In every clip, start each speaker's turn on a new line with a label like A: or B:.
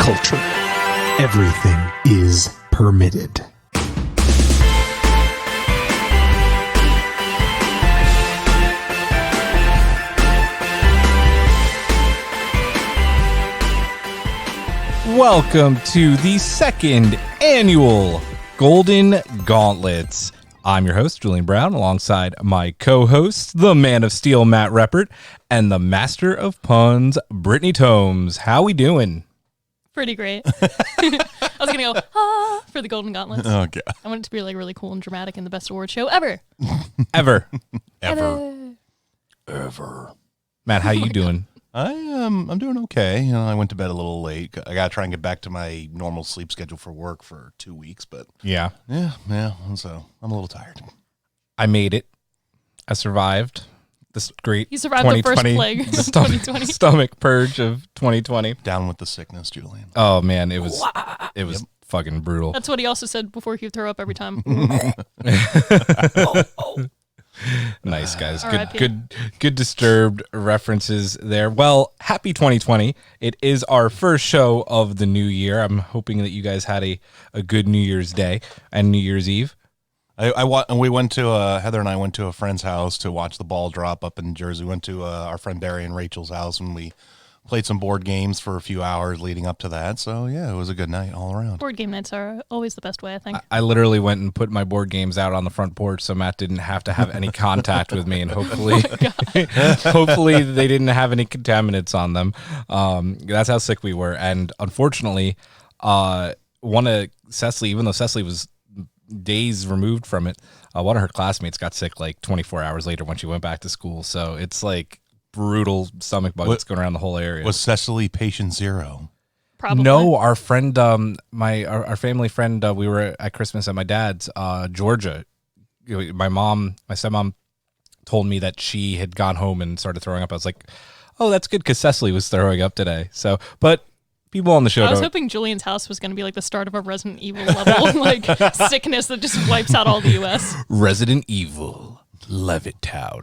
A: culture. Everything is permitted.
B: Welcome to the Second Annual Golden Gauntlets. I'm your host, Julian Brown, alongside my co-host, the Man of Steel, Matt Reppert, and the Master of Puns, Brittany Tomes. How we doing?
C: Pretty great. I was going to go, for the Golden Gauntlets.
D: Oh, God.
C: I want it to be like really cool and dramatic and the best award show ever.
B: Ever.
D: Matt,
B: how you doing?
D: I'm doing okay. You know, I went to bed a little late. I got to try and get back to my normal sleep schedule for work for 2 weeks, but
B: Yeah.
D: So I'm a little tired.
B: I made it. I survived this great
C: You survived the first
B: 2020
C: plague of 2020.
B: stomach purge of 2020.
D: Down with the sickness, Julian.
B: Oh, man, it was fucking brutal.
C: That's what he also said before he would throw up every time.
B: Nice, guys.
C: R.I.P.
B: Good Disturbed references there. Well, happy 2020. It is our first show of the new year. I'm hoping that you guys had a good New Year's Day and New Year's Eve.
D: We went to Heather and I went to a friend's house to watch the ball drop up in Jersey. We went to our friend Barry and Rachel's house, and we played some board games for a few hours leading up to that. So, yeah, it was a good night all around.
C: Board game nights are always the best way, I think.
B: I literally went and put my board games out on the front porch so Matt didn't have to have any contact with me, and hopefully hopefully they didn't have any contaminants on them. That's how sick we were. And unfortunately, one of Cecily, even though Cecily was days removed from it, one of her classmates got sick like 24 hours later when she went back to school. So it's like brutal stomach bug that's going around the whole area.
D: Was Cecily patient zero?
C: Probably.
B: No, our friend, our family friend, we were at Christmas at my dad's, Georgia. My stepmom told me that she had gone home and started throwing up. I was like, oh, that's good because Cecily was throwing up today. So, but people on the show
C: I was hoping Julian's house was going to be like the start of a Resident Evil level, like sickness that just wipes out all the U.S.
B: Resident Evil. Levittown.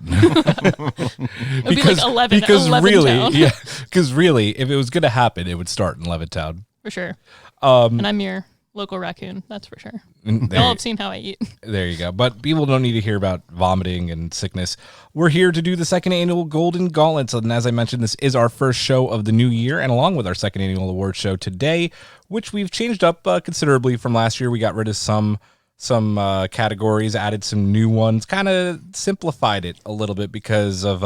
C: It would be like 11
B: really, because really, if it was going to happen, it would start in Levittown.
C: For sure. And I'm your local raccoon, that's for sure. Y'all have seen how I eat.
B: There you go. But people don't need to hear about vomiting and sickness. We're here to do the Second Annual Golden Gauntlets. And as I mentioned, this is our first show of the new year. And along with our Second Annual Award Show today, which we've changed up considerably from last year, we got rid of some categories, added some new ones, kind of simplified it a little bit because of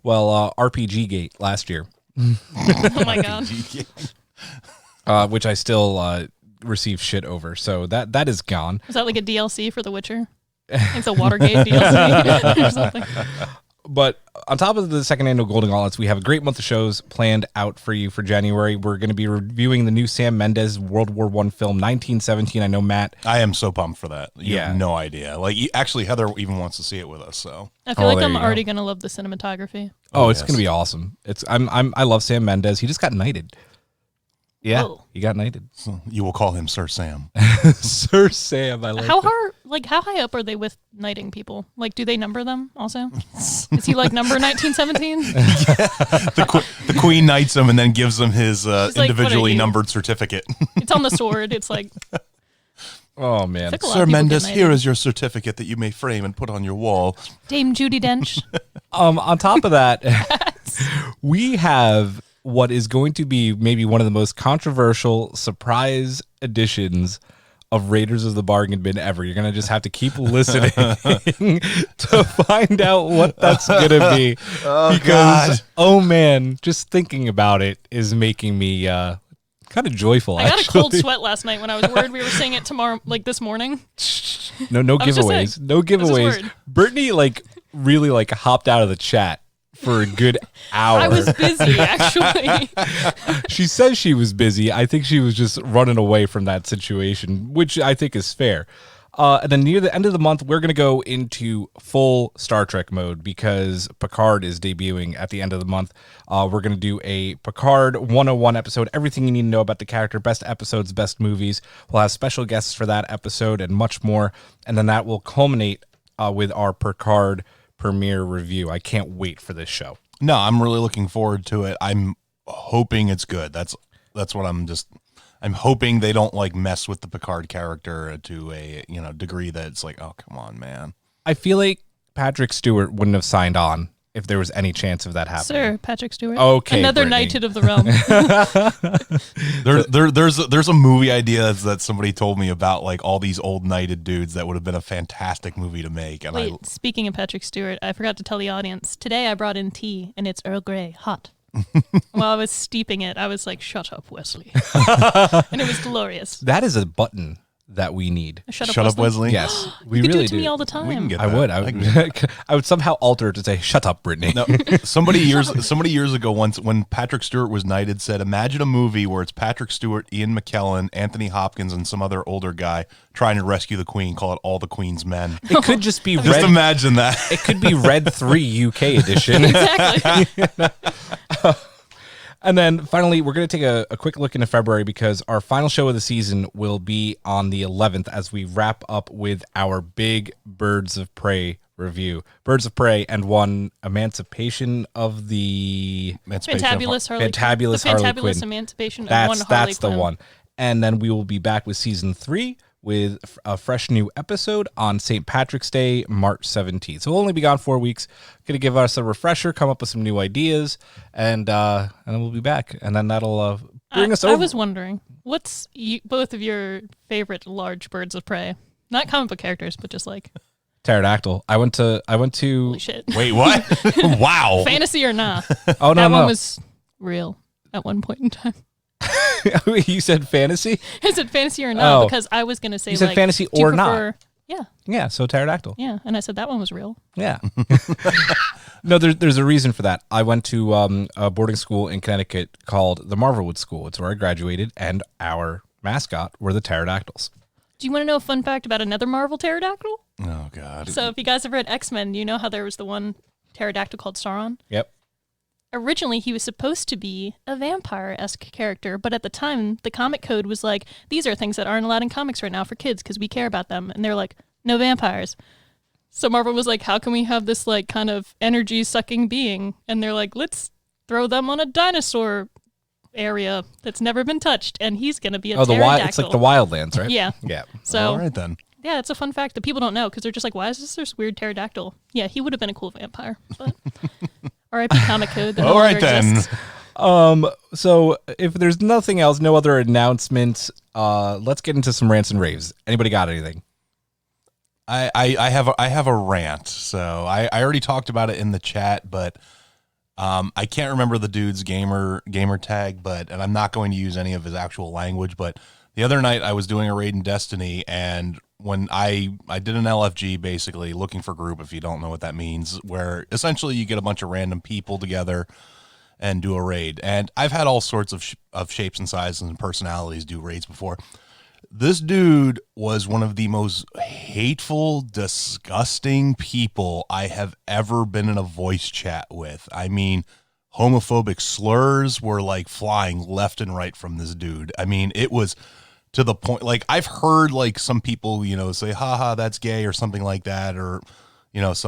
B: RPG Gate last year.
C: Oh my god.
B: Which I still receive shit over, so that is gone.
C: Was that like a DLC for The Witcher? It's a Watergate DLC or something.
B: But on top of the Second Annual Golden Gauntlets, we have a great month of shows planned out for you for January. We're going to be reviewing the new Sam Mendes World War I film, 1917. I know, Matt.
D: I am so pumped for that. You have no idea. Like, actually, Heather even wants to see it with us. So
C: I feel like I'm already going to love the cinematography.
B: Oh, it's going to be awesome. I love Sam Mendes. He just got knighted. Yeah, he got knighted.
D: So you will call him Sir Sam.
B: Sir Sam, I like
C: how high up are they with knighting people? Like, do they number them also? Is he like number 1917?
D: The queen knights him and then gives him his individually
C: like,
D: numbered certificate.
C: It's on the sword. It's like...
B: Oh, man.
D: Sir Mendes, here is your certificate that you may frame and put on your wall.
C: Dame Judi Dench.
B: On top of that, we have what is going to be maybe one of the most controversial surprise editions of Raiders of the Bargain Bin ever. You're going to just have to keep listening to find out what that's going to be. Oh, man, just thinking about it is making me kind of joyful,
C: I got a cold sweat last night when I was worried we were seeing it tomorrow, like this morning.
B: No giveaways. No giveaways. Brittany, really hopped out of the chat for a good hour.
C: I was busy, actually.
B: She says she was busy. I think she was just running away from that situation, which I think is fair. And then near the end of the month, we're going to go into full Star Trek mode because Picard is debuting at the end of the month. We're going to do a Picard 101 episode, everything you need to know about the character, best episodes, best movies. We'll have special guests for that episode and much more. And then that will culminate with our Picard premiere review. I can't wait for this show.
D: No, I'm really looking forward to it. I'm hoping it's good. That's what I'm just I'm hoping they don't like mess with the Picard character to a degree that it's like, oh come on, man.
B: I feel like Patrick Stewart wouldn't have signed on if there was any chance of that happening.
C: Sir Patrick Stewart.
B: Okay,
C: Another
B: Brittany.
C: knighted of the realm.
D: There's a movie idea that somebody told me about, like all these old knighted dudes that would have been a fantastic movie to make. And
C: Wait, speaking of Patrick Stewart, I forgot to tell the audience. Today I brought in tea, and it's Earl Grey, hot. While I was steeping it, I was like, shut up, Wesley. And it was glorious.
B: That is a button that we need.
C: Shut
D: up, Wesley.
B: Yes, we
C: You could
B: really
C: do it to me all the time.
D: We can get
B: I
D: that.
B: would. I would somehow alter it to say, "Shut up, Brittany."
D: No, somebody years ago, once when Patrick Stewart was knighted, said, "Imagine a movie where it's Patrick Stewart, Ian McKellen, Anthony Hopkins, and some other older guy trying to rescue the Queen. Call it All the Queen's Men."
B: It could just be
D: Just
B: Red.
D: imagine that.
B: It could be Red 3 UK edition.
C: Exactly.
B: And then finally, we're going to take a quick look into February because our final show of the season will be on the 11th as we wrap up with our big Birds of Prey review. Birds of Prey and one Emancipation of the
C: Fantabulous Harley Quinn.
B: Fantabulous
C: The
B: Harley
C: Fantabulous
B: Quinn.
C: Emancipation of one Harley
B: That's the
C: Quinn.
B: one. And then we will be back with season 3 with a fresh new episode on St. Patrick's Day, March 17th. So we'll only be gone 4 weeks. Going to give us a refresher, come up with some new ideas, and then we'll be back. And then that'll bring us over.
C: I was wondering, what's both of your favorite large birds of prey? Not comic book characters, but just like
B: Pterodactyl. I went to
C: holy shit.
D: Wait, what? Wow.
C: Fantasy or not?
B: Oh
C: That
B: no.
C: one was real at one point in time.
B: You said fantasy?
C: Is it fantasy or not?
B: Oh.
C: Because I was going to say
B: You said
C: like,
B: fantasy
C: do you
B: or not.
C: prefer- Yeah,
B: Yeah, so pterodactyl.
C: yeah. And I said that one was real.
B: Yeah. No, there's a reason for that. I went to a boarding school in Connecticut called the Marvelwood School. It's where I graduated, and our mascot were the pterodactyls.
C: Do you want to know a fun fact about another Marvel pterodactyl?
D: Oh God.
C: So if you guys have read X-Men, you know how there was the one pterodactyl called Sauron?
B: Yep.
C: Originally, he was supposed to be a vampire-esque character, but at the time, the comic code was like, these are things that aren't allowed in comics right now for kids because we care about them. And they're like, no vampires. So Marvel was like, how can we have this like kind of energy-sucking being? And they're like, let's throw them on a dinosaur area that's never been touched, and he's going to be a pterodactyl.
B: It's like the Wildlands, right?
C: Yeah.
B: Yeah.
C: So,
D: All right then.
C: yeah, it's a fun fact that people don't know because they're just like, why is this weird pterodactyl? Yeah, he would have been a cool vampire. But R.I.P. comic code that no
D: All right
C: longer
D: then.
C: exists.
B: So if there's nothing else, no other announcements, let's get into some rants and raves. Anybody got anything?
D: I have a rant. So I already talked about it in the chat, but I can't remember the dude's gamer tag, and I'm not going to use any of his actual language. But the other night I was doing a raid in Destiny, and when I did an LFG, basically looking for group, if you don't know what that means, where essentially you get a bunch of random people together and do a raid. And I've had all sorts of shapes and sizes and personalities do raids before. This dude was one of the most hateful, disgusting people I have ever been in a voice chat with. I mean, homophobic slurs were like flying left and right from this dude. I mean, it was to the point, like I've heard like some people, say, haha, that's gay or something like that. Or,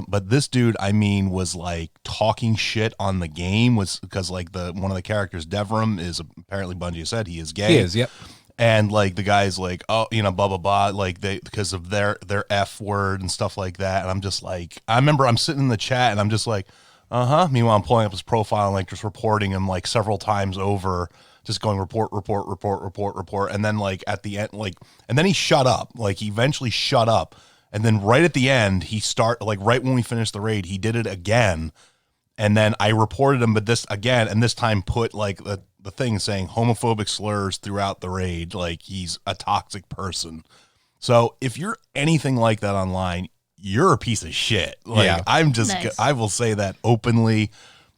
D: but this dude, I mean, was like talking shit on the game was because like one of the characters, Devram, is apparently Bungie said he is gay.
B: He is, yep.
D: And like the guy's like, oh, blah, blah, blah, like because of their F word and stuff like that. And I'm just like, I remember I'm sitting in the chat and I'm just like, Meanwhile, I'm pulling up his profile and like just reporting him like several times over, just going report. And then like at the end, like, and then he shut up, like he eventually shut up. And then right at the end, right when we finished the raid, he did it again. And then I reported him, but this time put like the thing saying homophobic slurs throughout the raid. Like he's a toxic person. So if you're anything like that online, you're a piece of shit. Like
B: Yeah.
C: Nice.
D: I will say that openly.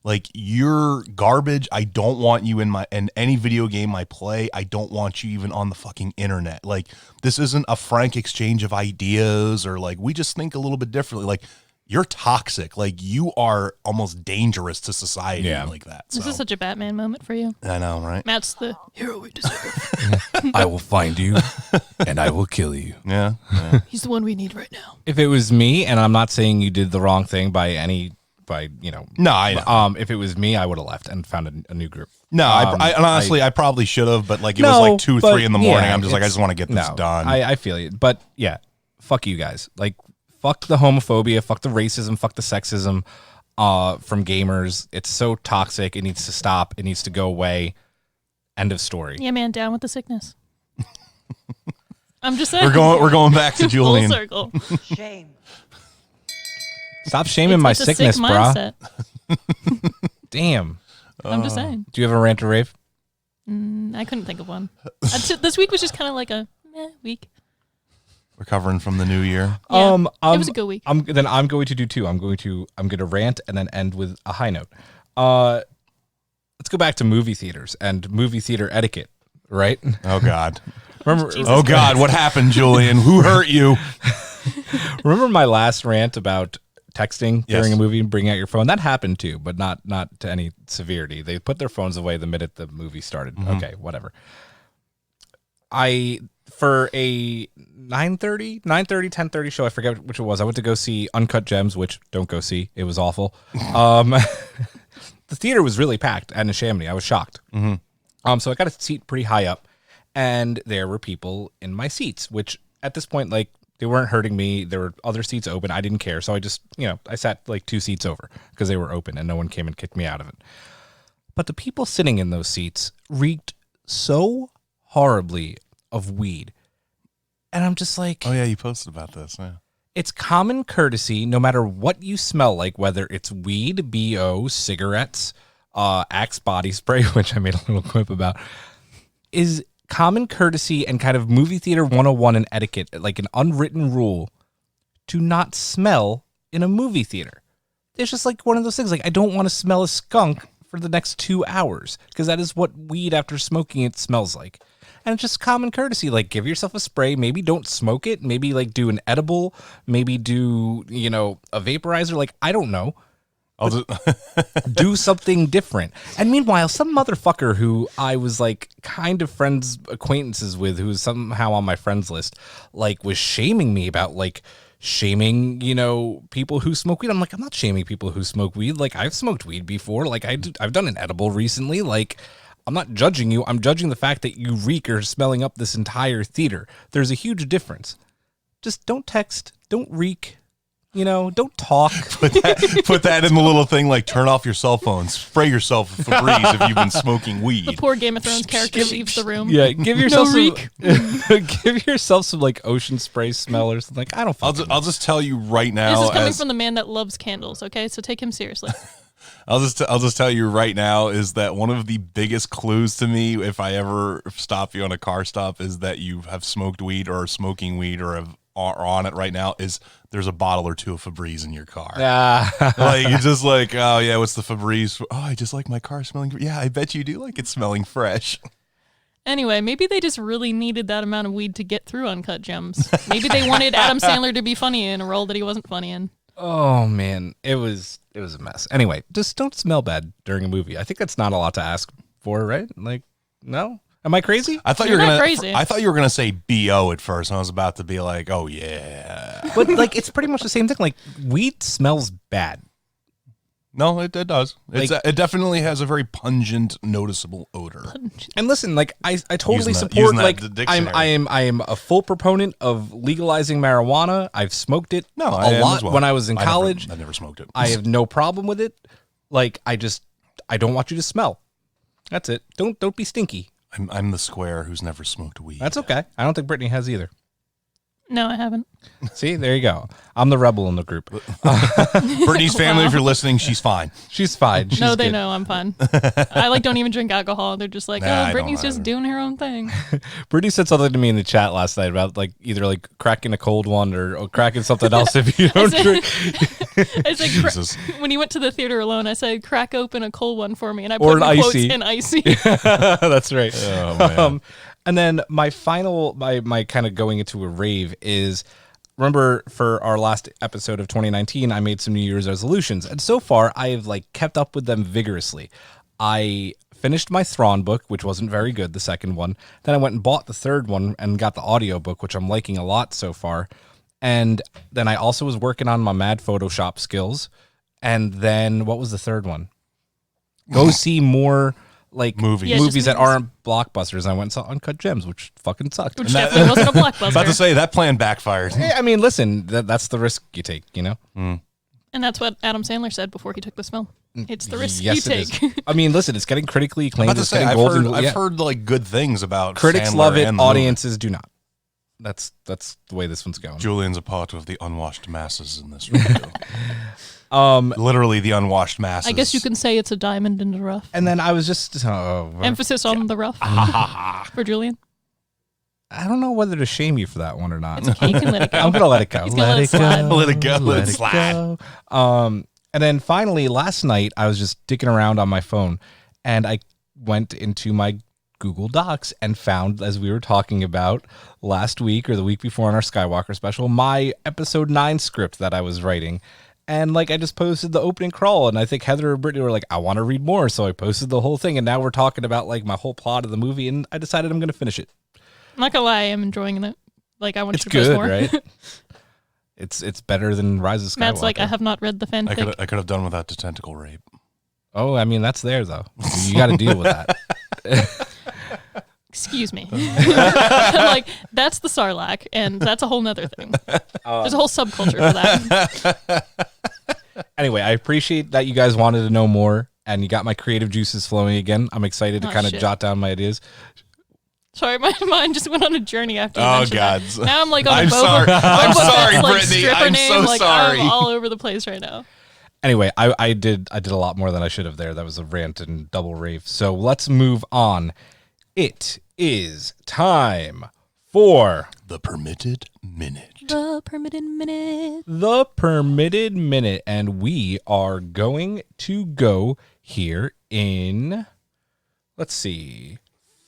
D: Like you're garbage. I don't want you in any video game I play. I don't want you even on the fucking internet. Like this isn't a frank exchange of ideas or like we just think a little bit differently. Like you're toxic. Like you are almost dangerous to society like that. So
C: This is such a Batman moment for you.
D: I know, right?
C: Matt's the hero we deserve.
B: I will find you and I will kill you.
D: Yeah.
C: He's the one we need right now.
B: If it was me, and I'm not saying you did the wrong thing by
D: No, I know.
B: if it was me, I would have left and found a new group.
D: No, I honestly, I probably should have, but like it was like 2 or 3 in the morning. I'm just like, I just want to get this done.
B: I feel you. But yeah, fuck you guys. Like, fuck the homophobia, fuck the racism, fuck the sexism from gamers. It's so toxic. It needs to stop. It needs to go away. End of story.
C: Yeah, man, down with the sickness. I'm just saying.
D: We're going back to Julian.
C: Full circle.
E: Shame.
B: Stop shaming my
C: It's a
B: sickness,
C: sick
B: brah.
C: mindset.
B: Damn.
C: I'm just saying.
B: Do you have a rant or rave?
C: I couldn't think of one. This week was just kind of like a week.
D: Recovering from the new year.
C: Yeah, it was a good week.
B: I'm going to do 2. I'm going to rant and then end with a high note. Let's go back to movie theaters and movie theater etiquette, right?
D: Oh God.
B: Remember?
D: Oh God, what happened, Julian? Who hurt you?
B: Remember my last rant about texting
D: Yes.
B: during a movie and bringing out your phone? That happened too, but not to any severity. They put their phones away the minute the movie started. Okay, whatever. For a 9:30, 10:30 show, I forget which it was. I went to go see Uncut Gems, which don't go see. It was awful. The theater was really packed at Neshaminy. I was shocked. So I got a seat pretty high up, and there were people in my seats, which at this point, like, they weren't hurting me. There were other seats open. I didn't care. So I just, I sat like 2 seats over because they were open and no one came and kicked me out of it. But the people sitting in those seats reeked so horribly of weed. And I'm just like,
D: Oh yeah, you posted about this. Yeah.
B: it's common courtesy, no matter what you smell like, whether it's weed, BO, cigarettes, Axe body spray, which I made a little quip about, is common courtesy and kind of movie theater 101 and etiquette, like an unwritten rule to not smell in a movie theater. It's just like one of those things. Like, I don't want to smell a skunk for the next 2 hours because that is what weed after smoking it smells like. And it's just common courtesy. Like, give yourself a spray. Maybe don't smoke it. Maybe like do an edible. Maybe do, a vaporizer. Like, I don't know.
D: I'll just
B: Do something different. And meanwhile, some motherfucker who I was like kind of acquaintances with, who was somehow on my friends list, like was shaming me about like shaming, people who smoke weed. I'm like, I'm not shaming people who smoke weed. Like, I've smoked weed before. Like, I've done an edible recently. Like, I'm not judging you. I'm judging the fact that you reek or smelling up this entire theater. There's a huge difference. Just don't text. Don't reek. Don't talk.
D: put that in the little thing, like turn off your cell phone, spray yourself with Febreze if you've been smoking weed.
C: The poor Game of Thrones character leaves the room.
B: Yeah, give yourself
C: reek.
B: give yourself some like ocean spray smell or something. Like, I don't.
D: I'll just tell you right now.
C: This is coming from the man that loves candles. Okay, so take him seriously.
D: I'll just tell you right now is that one of the biggest clues to me, if I ever stop you on a car stop, is that you have smoked weed or are smoking weed or are on it right now, is there's a bottle or 2 of Febreze in your car. Like, you're just like, oh yeah, what's the Febreze? Oh, I just like my car smelling. Yeah, I bet you do like it smelling fresh.
C: Anyway, maybe they just really needed that amount of weed to get through Uncut Gems. Maybe they wanted Adam Sandler to be funny in a role that he wasn't funny in.
B: Oh man, it was a mess. Anyway, just don't smell bad during a movie. I think that's not a lot to ask for, right? Like, no. Am I crazy?
D: I thought
C: You're
D: you were
C: not
D: gonna.
C: crazy.
D: I thought you were gonna say BO at first, and I was about to be like, "Oh yeah."
B: But like, it's pretty much the same thing. Like, weed smells bad.
D: No, it does.
B: Like-
D: It definitely has a very pungent, noticeable odor.
B: And listen, like, I totally
D: Using that
B: support.
D: in
B: Like,
D: the dictionary.
B: I am a full proponent of legalizing marijuana. I've smoked it
D: No, I
B: a
D: am
B: lot
D: as well.
B: when I was in college.
D: I never smoked it.
B: I have no problem with it. Like, I don't want you to smell. That's it. Don't be stinky.
D: I'm the square who's never smoked weed.
B: That's okay. I don't think Brittany has either.
C: No, I haven't.
B: See, there you go. I'm the rebel in the group.
D: Brittany's family,
C: Wow.
D: if you're listening, she's fine.
B: She's fine. She's
C: No, they
B: good.
C: know I'm fine. I like don't even drink alcohol. They're just like,
D: Nah, I
C: oh,
D: don't
C: Brittany's just
D: either.
C: doing her own thing.
B: Brittany said something to me in the chat last night about like either like cracking a cold one or cracking something else if you don't drink.
C: I said,
D: Jesus.
C: when he went to the theater alone, I said, crack open a cold one for me. And I
B: Or
C: put
B: an
C: in quotes
B: icy.
C: in icy.
B: That's right.
D: Oh man.
B: And then my kind of going into a rave is, remember for our last episode of 2019, I made some New Year's resolutions. And so far, I have like kept up with them vigorously. I finished my Thrawn book, which wasn't very good, the second one. Then I went and bought the third one and got the audiobook, which I'm liking a lot so far. And then I also was working on my mad Photoshop skills. And then what was the third one? Go see more like
D: Movies.
C: Yeah, just
B: movies that
C: movies.
B: aren't blockbusters. And I went and saw Uncut Gems, which fucking sucked.
C: Which definitely wasn't a blockbuster.
D: About to say that plan backfired.
B: I mean, listen, that's the risk you take, you know?
C: And that's what Adam Sandler said before he took this film. It's the risk
B: Yes,
C: you
B: it
C: take.
B: is. I mean, listen, it's getting critically acclaimed.
D: About to
B: It's
D: say,
B: getting
D: I've
B: golden.
D: heard like good things about
B: Critics
D: Sandler
B: love it.
D: and the movie.
B: Audiences do not. That's the way this one's going.
D: Julian's a part of the unwashed masses in this review. Literally the unwashed masses.
C: I guess you can say it's a diamond in the rough.
B: And then I was just,
C: Emphasis on the rough for Julian.
B: I don't know whether to shame you for that one or not.
C: Okay, you can let it go.
B: I'm gonna let it go.
C: He's gonna let it slide.
D: Let it go. Let it slide.
B: go. And then finally, last night, I was just dicking around on my phone, and I went into my Google Docs and found, as we were talking about last week or the week before on our Skywalker special, my episode 9 script that I was writing. And like, I just posted the opening crawl, and I think Heather or Brittany were like, I want to read more. So I posted the whole thing, and now we're talking about like my whole plot of the movie, and I decided I'm going to finish it.
C: I'm not gonna lie, I am enjoying it. Like, I want
B: It's
C: you to post
B: good,
C: more.
B: right? It's better than Rise of Skywalker.
C: Matt's like, I have not read the fanfic.
D: I could have done without the tentacle rape.
B: Oh, I mean, that's there, though. You got to deal with that.
C: Excuse me. Like, that's the Sarlacc, and that's a whole nother thing. There's a whole subculture for that.
B: Anyway, I appreciate that you guys wanted to know more, and you got my creative juices flowing again. I'm excited to
C: Oh,
B: kind of
C: shit.
B: jot down my ideas.
C: Sorry, my mind just went on a journey after you
D: Oh,
C: mentioned
D: God.
C: that. Now I'm like on a
D: I'm
C: Boba,
D: sorry.
C: Boba
D: I'm
C: Fett's,
D: sorry,
C: like,
D: Brittany.
C: stripper
D: I'm
C: name.
D: so
C: Like,
D: sorry.
C: I'm all over the place right now.
B: Anyway, I did a lot more than I should have there. That was a rant and double rave. So let's move on. It is time for
D: The Permitted Minute.
C: The permitted minute.
B: the permitted minute, and we are going to go here in, let's see,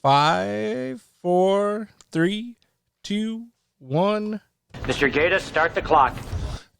B: 5, 4, 3, 2, 1.
E: Mr. Gaeta, start the clock.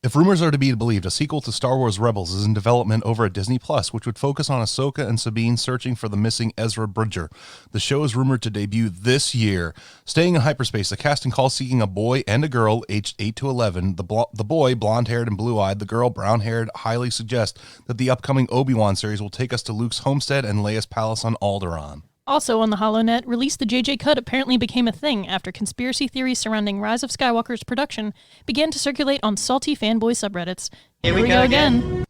D: If rumors are to be believed, a sequel to Star Wars Rebels is in development over at Disney Plus, which would focus on Ahsoka and Sabine searching for the missing Ezra Bridger. The show is rumored to debut this year. Staying in hyperspace, the casting call seeking a boy and a girl aged 8 to 11. The boy, blonde-haired and blue-eyed, the girl, brown-haired, highly suggest that the upcoming Obi-Wan series will take us to Luke's homestead and Leia's palace on Alderaan.
C: Also on the HoloNet, Release the JJ Cut apparently became a thing after conspiracy theories surrounding Rise of Skywalker's production began to circulate on salty fanboy subreddits. Here we go again.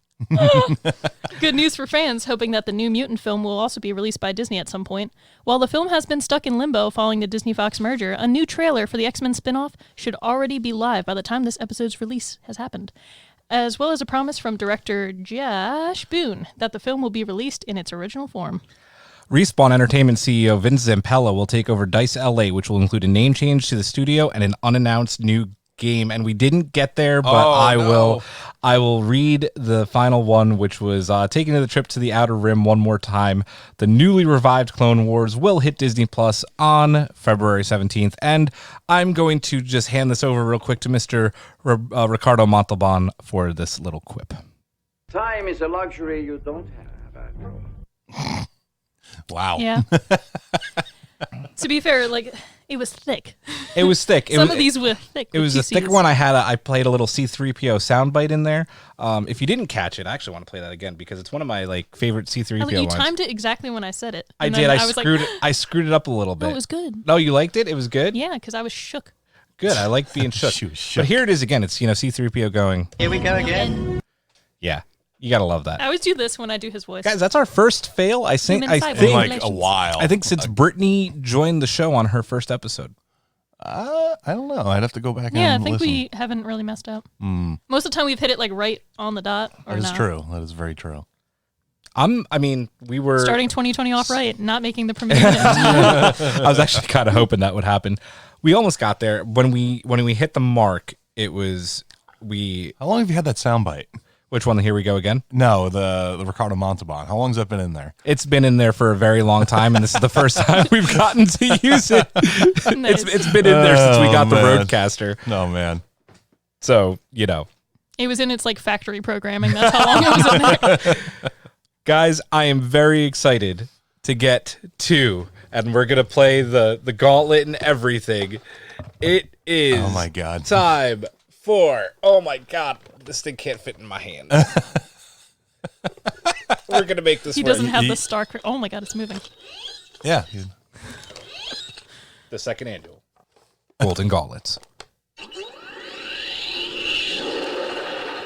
C: Good news for fans, hoping that the New Mutant film will also be released by Disney at some point. While the film has been stuck in limbo following the Disney-Fox merger, a new trailer for the X-Men spin-off should already be live by the time this episode's release has happened, as well as a promise from director Josh Boone that the film will be released in its original form.
B: Respawn Entertainment CEO Vince Zampella will take over DICE LA, which will include a name change to the studio and an unannounced new game. And we didn't get there, but I will read the final one, which was taking the trip to the Outer Rim one more time. The newly revived Clone Wars will hit Disney Plus on February 17th. And I'm going to just hand this over real quick to Mr. Ricardo Montalban for this little quip.
E: Time is a luxury you don't have, after all.
D: Wow.
C: Yeah. To be fair, like, it was thick.
B: It was thick.
C: Some of these were thick.
B: It was a thicker one. I played a little C-3PO soundbite in there. If you didn't catch it, I actually want to play that again because it's one of my like favorite C-3PO
C: You
B: ones.
C: timed it exactly when I said it.
B: I
C: And
B: did.
C: then
B: I
C: was
B: screwed
C: like,
B: it. I screwed it up a little bit.
C: No, it was good.
B: No, you liked it? It was good?
C: Yeah, because I was shook.
B: Good. I like being shook.
D: She was shook.
B: But here it is again. It's, C-3PO going,
E: Here we go again.
B: yeah. You got to love that.
C: I always do this when I do his voice.
B: Guys, that's our first fail. I think
C: Human cyber
D: In
B: think
D: like a
C: Relations.
D: while.
B: I think since Brittany joined the show on her first episode.
D: I don't know. I'd have to go back
C: Yeah, I
D: and
C: think
D: listen.
C: we haven't really messed up. Most of the time we've hit it like right on the dot. Or
D: That is
C: not.
D: true. That is very true.
B: We were
C: Starting 2020 off right, not making the permitted.
B: I was actually kind of hoping that would happen. We almost got there. When we hit the mark, it was
D: How long have you had that soundbite?
B: which one? Here we go again.
D: No, the Ricardo Montalban. How long has that been in there?
B: It's been in there for a very long time, and this is the first time we've gotten to use it.
C: Nice.
B: It's been in there since we got the
D: man.
B: Roadcaster.
D: No, man.
B: So,
C: It was in its like factory programming. That's how long it was in there.
B: guys, I am very excited to get to, and we're going to play the gauntlet and everything. It is
D: Oh, my God.
B: time for, oh my God, this thing can't fit in my hand. We're gonna make this.
C: He doesn't have the star. Oh my god, it's moving.
D: Yeah.
B: The second annual Golden Gauntlets.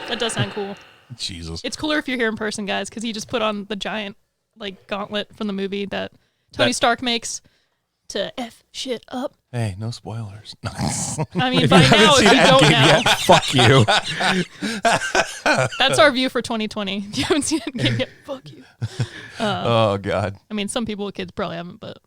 C: That does sound cool.
D: Jesus.
C: It's cooler if you're here in person, guys, because he just put on the giant gauntlet from the movie that Tony Stark makes to F shit up.
D: Hey, no spoilers.
C: I mean, by now, if you don't know,
B: Fuck you.
C: that's our view for 2020. If you haven't seen Endgame yet, fuck you.
D: Oh, God.
C: I mean, some people with kids probably haven't, but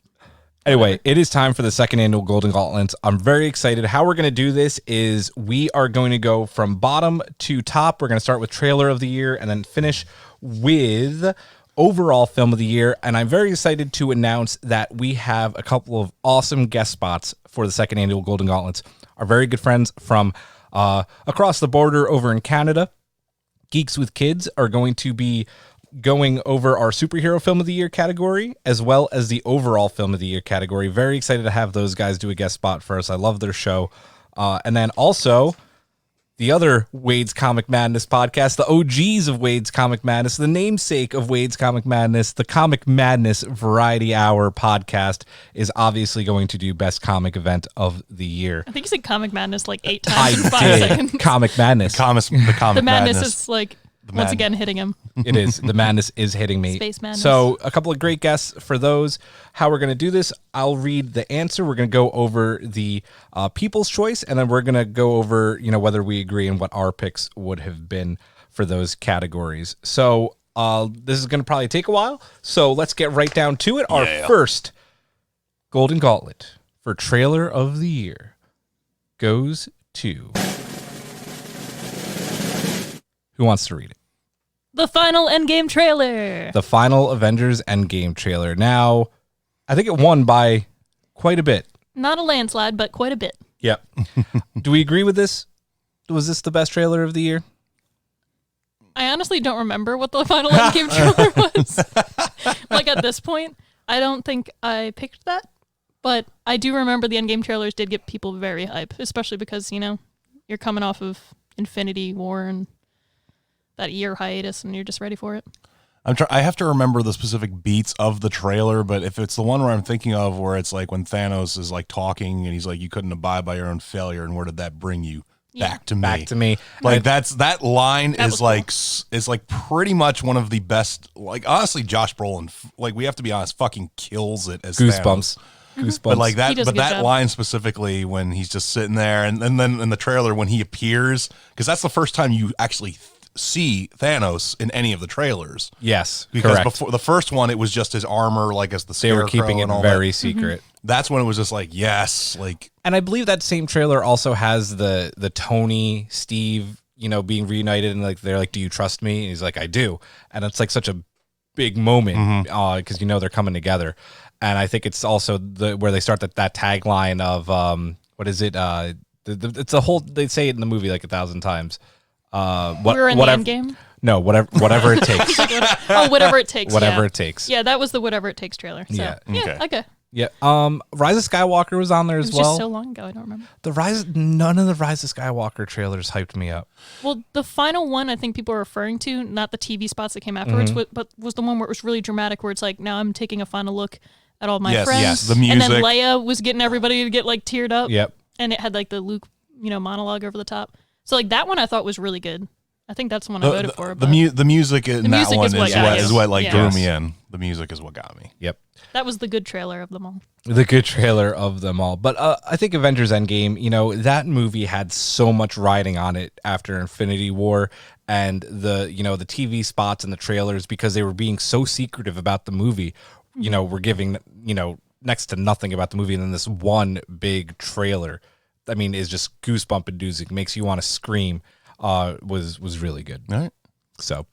B: Anyway, it is time for the second annual Golden Gauntlets. I'm very excited. How we're going to do this is we are going to go from bottom to top. We're going to start with trailer of the year and then finish with overall film of the year. And I'm very excited to announce that we have a couple of awesome guest spots for the second annual Golden Gauntlets. Our very good friends from across the border over in Canada, Geeks with Kids, are going to be going over our superhero film of the year category as well as the overall film of the year category. Very excited to have those guys do a guest spot for us. I love their show. And then also the other Wade's Comic Madness podcast, the OGs of Wade's Comic Madness, the namesake of Wade's Comic Madness, the Comic Madness Variety Hour podcast is obviously going to do best comic event of the year.
C: I think you said Comic Madness 8 times in 5
B: I
C: seconds.
B: did. Comic Madness.
D: The comic
C: The madness
D: madness.
C: is once again hitting him.
B: It is. The madness is hitting me.
C: Space madness.
B: So a couple of great guests for those. How we're going to do this, I'll read the answer. We're going to go over the people's choice, and then we're going to go over, whether we agree and what our picks would have been for those categories. So this is going to probably take a while. So let's get right down to it. Our first Golden Gauntlet for trailer of the year goes to... Who wants to read it?
C: The final Endgame trailer.
B: The final Avengers Endgame trailer. Now, I think it won by quite a bit.
C: Not a landslide, but quite a bit.
B: Yep. Do we agree with this? Was this the best trailer of the year?
C: I honestly don't remember what the final Endgame trailer was. At this point, I don't think I picked that. But I do remember the Endgame trailers did get people very hype, especially because, you're coming off of Infinity War and that year hiatus, and you're just ready for it.
D: I have to remember the specific beats of the trailer, but if it's the one where I'm thinking of where it's when Thanos is talking and he's you couldn't abide by your own failure, and where did that bring you?
C: Yeah.
D: Back to me.
B: Back to me.
D: That line
C: That
D: is
C: was
D: is pretty much one of the best. Honestly, Josh Brolin, we have to be honest, fucking kills it as
B: Goosebumps.
D: Thanos.
B: Goosebumps.
D: But
C: He does a good
D: that
C: job.
D: line specifically when he's just sitting there, and then in the trailer when he appears, because that's the first time you actually see Thanos in any of the trailers.
B: Yes,
D: Because
B: correct.
D: before the first one, it was just his armor, as the
B: They
D: Scarecrow
B: were keeping it
D: and all
B: very
D: that.
B: secret.
D: That's when it was just yes,
B: And I believe that same trailer also has the Tony, Steve, being reunited, and they're do you trust me? And he's like, I do. And it's such a big moment because they're coming together. And I think it's also where they start that tagline of what is it? It's a whole. They say it in the movie 1,000 times.
C: We're in
B: whatever,
C: the Endgame?
B: No, whatever it takes.
C: Whatever it takes.
B: Whatever
C: yeah.
B: it takes.
C: Yeah, that was the Whatever It Takes trailer. So,
B: Yeah.
C: okay.
B: Yeah. Rise of Skywalker was on there
C: It
B: as
C: was
B: well.
C: just so long ago, I don't remember.
B: None of the Rise of Skywalker trailers hyped me up.
C: Well, the final one I think people are referring to, not the TV spots that came afterwards, but was the one where it was really dramatic, where it's now I'm taking a final look at all my friends.
D: Yes, the
C: And then
D: music.
C: Leia was getting everybody to get teared up.
B: Yep.
C: And it had the Luke, monologue over the top. So that one I thought was really good. I think that's the one I voted for.
D: The
C: But
D: music in that
C: music
D: one
C: is what got
D: is
C: you.
D: what
C: Yeah.
D: drew me in. The music is what got me.
B: Yep.
C: that was the good trailer of them all.
B: The good trailer of them all. But I think Avengers Endgame, that movie had so much riding on it after Infinity War, and the TV spots and the trailers, because they were being so secretive about the movie, were giving, next to nothing about the movie. And then this one big trailer, is just goosebump inducing, makes you want to scream, was really good.
D: All right.
B: So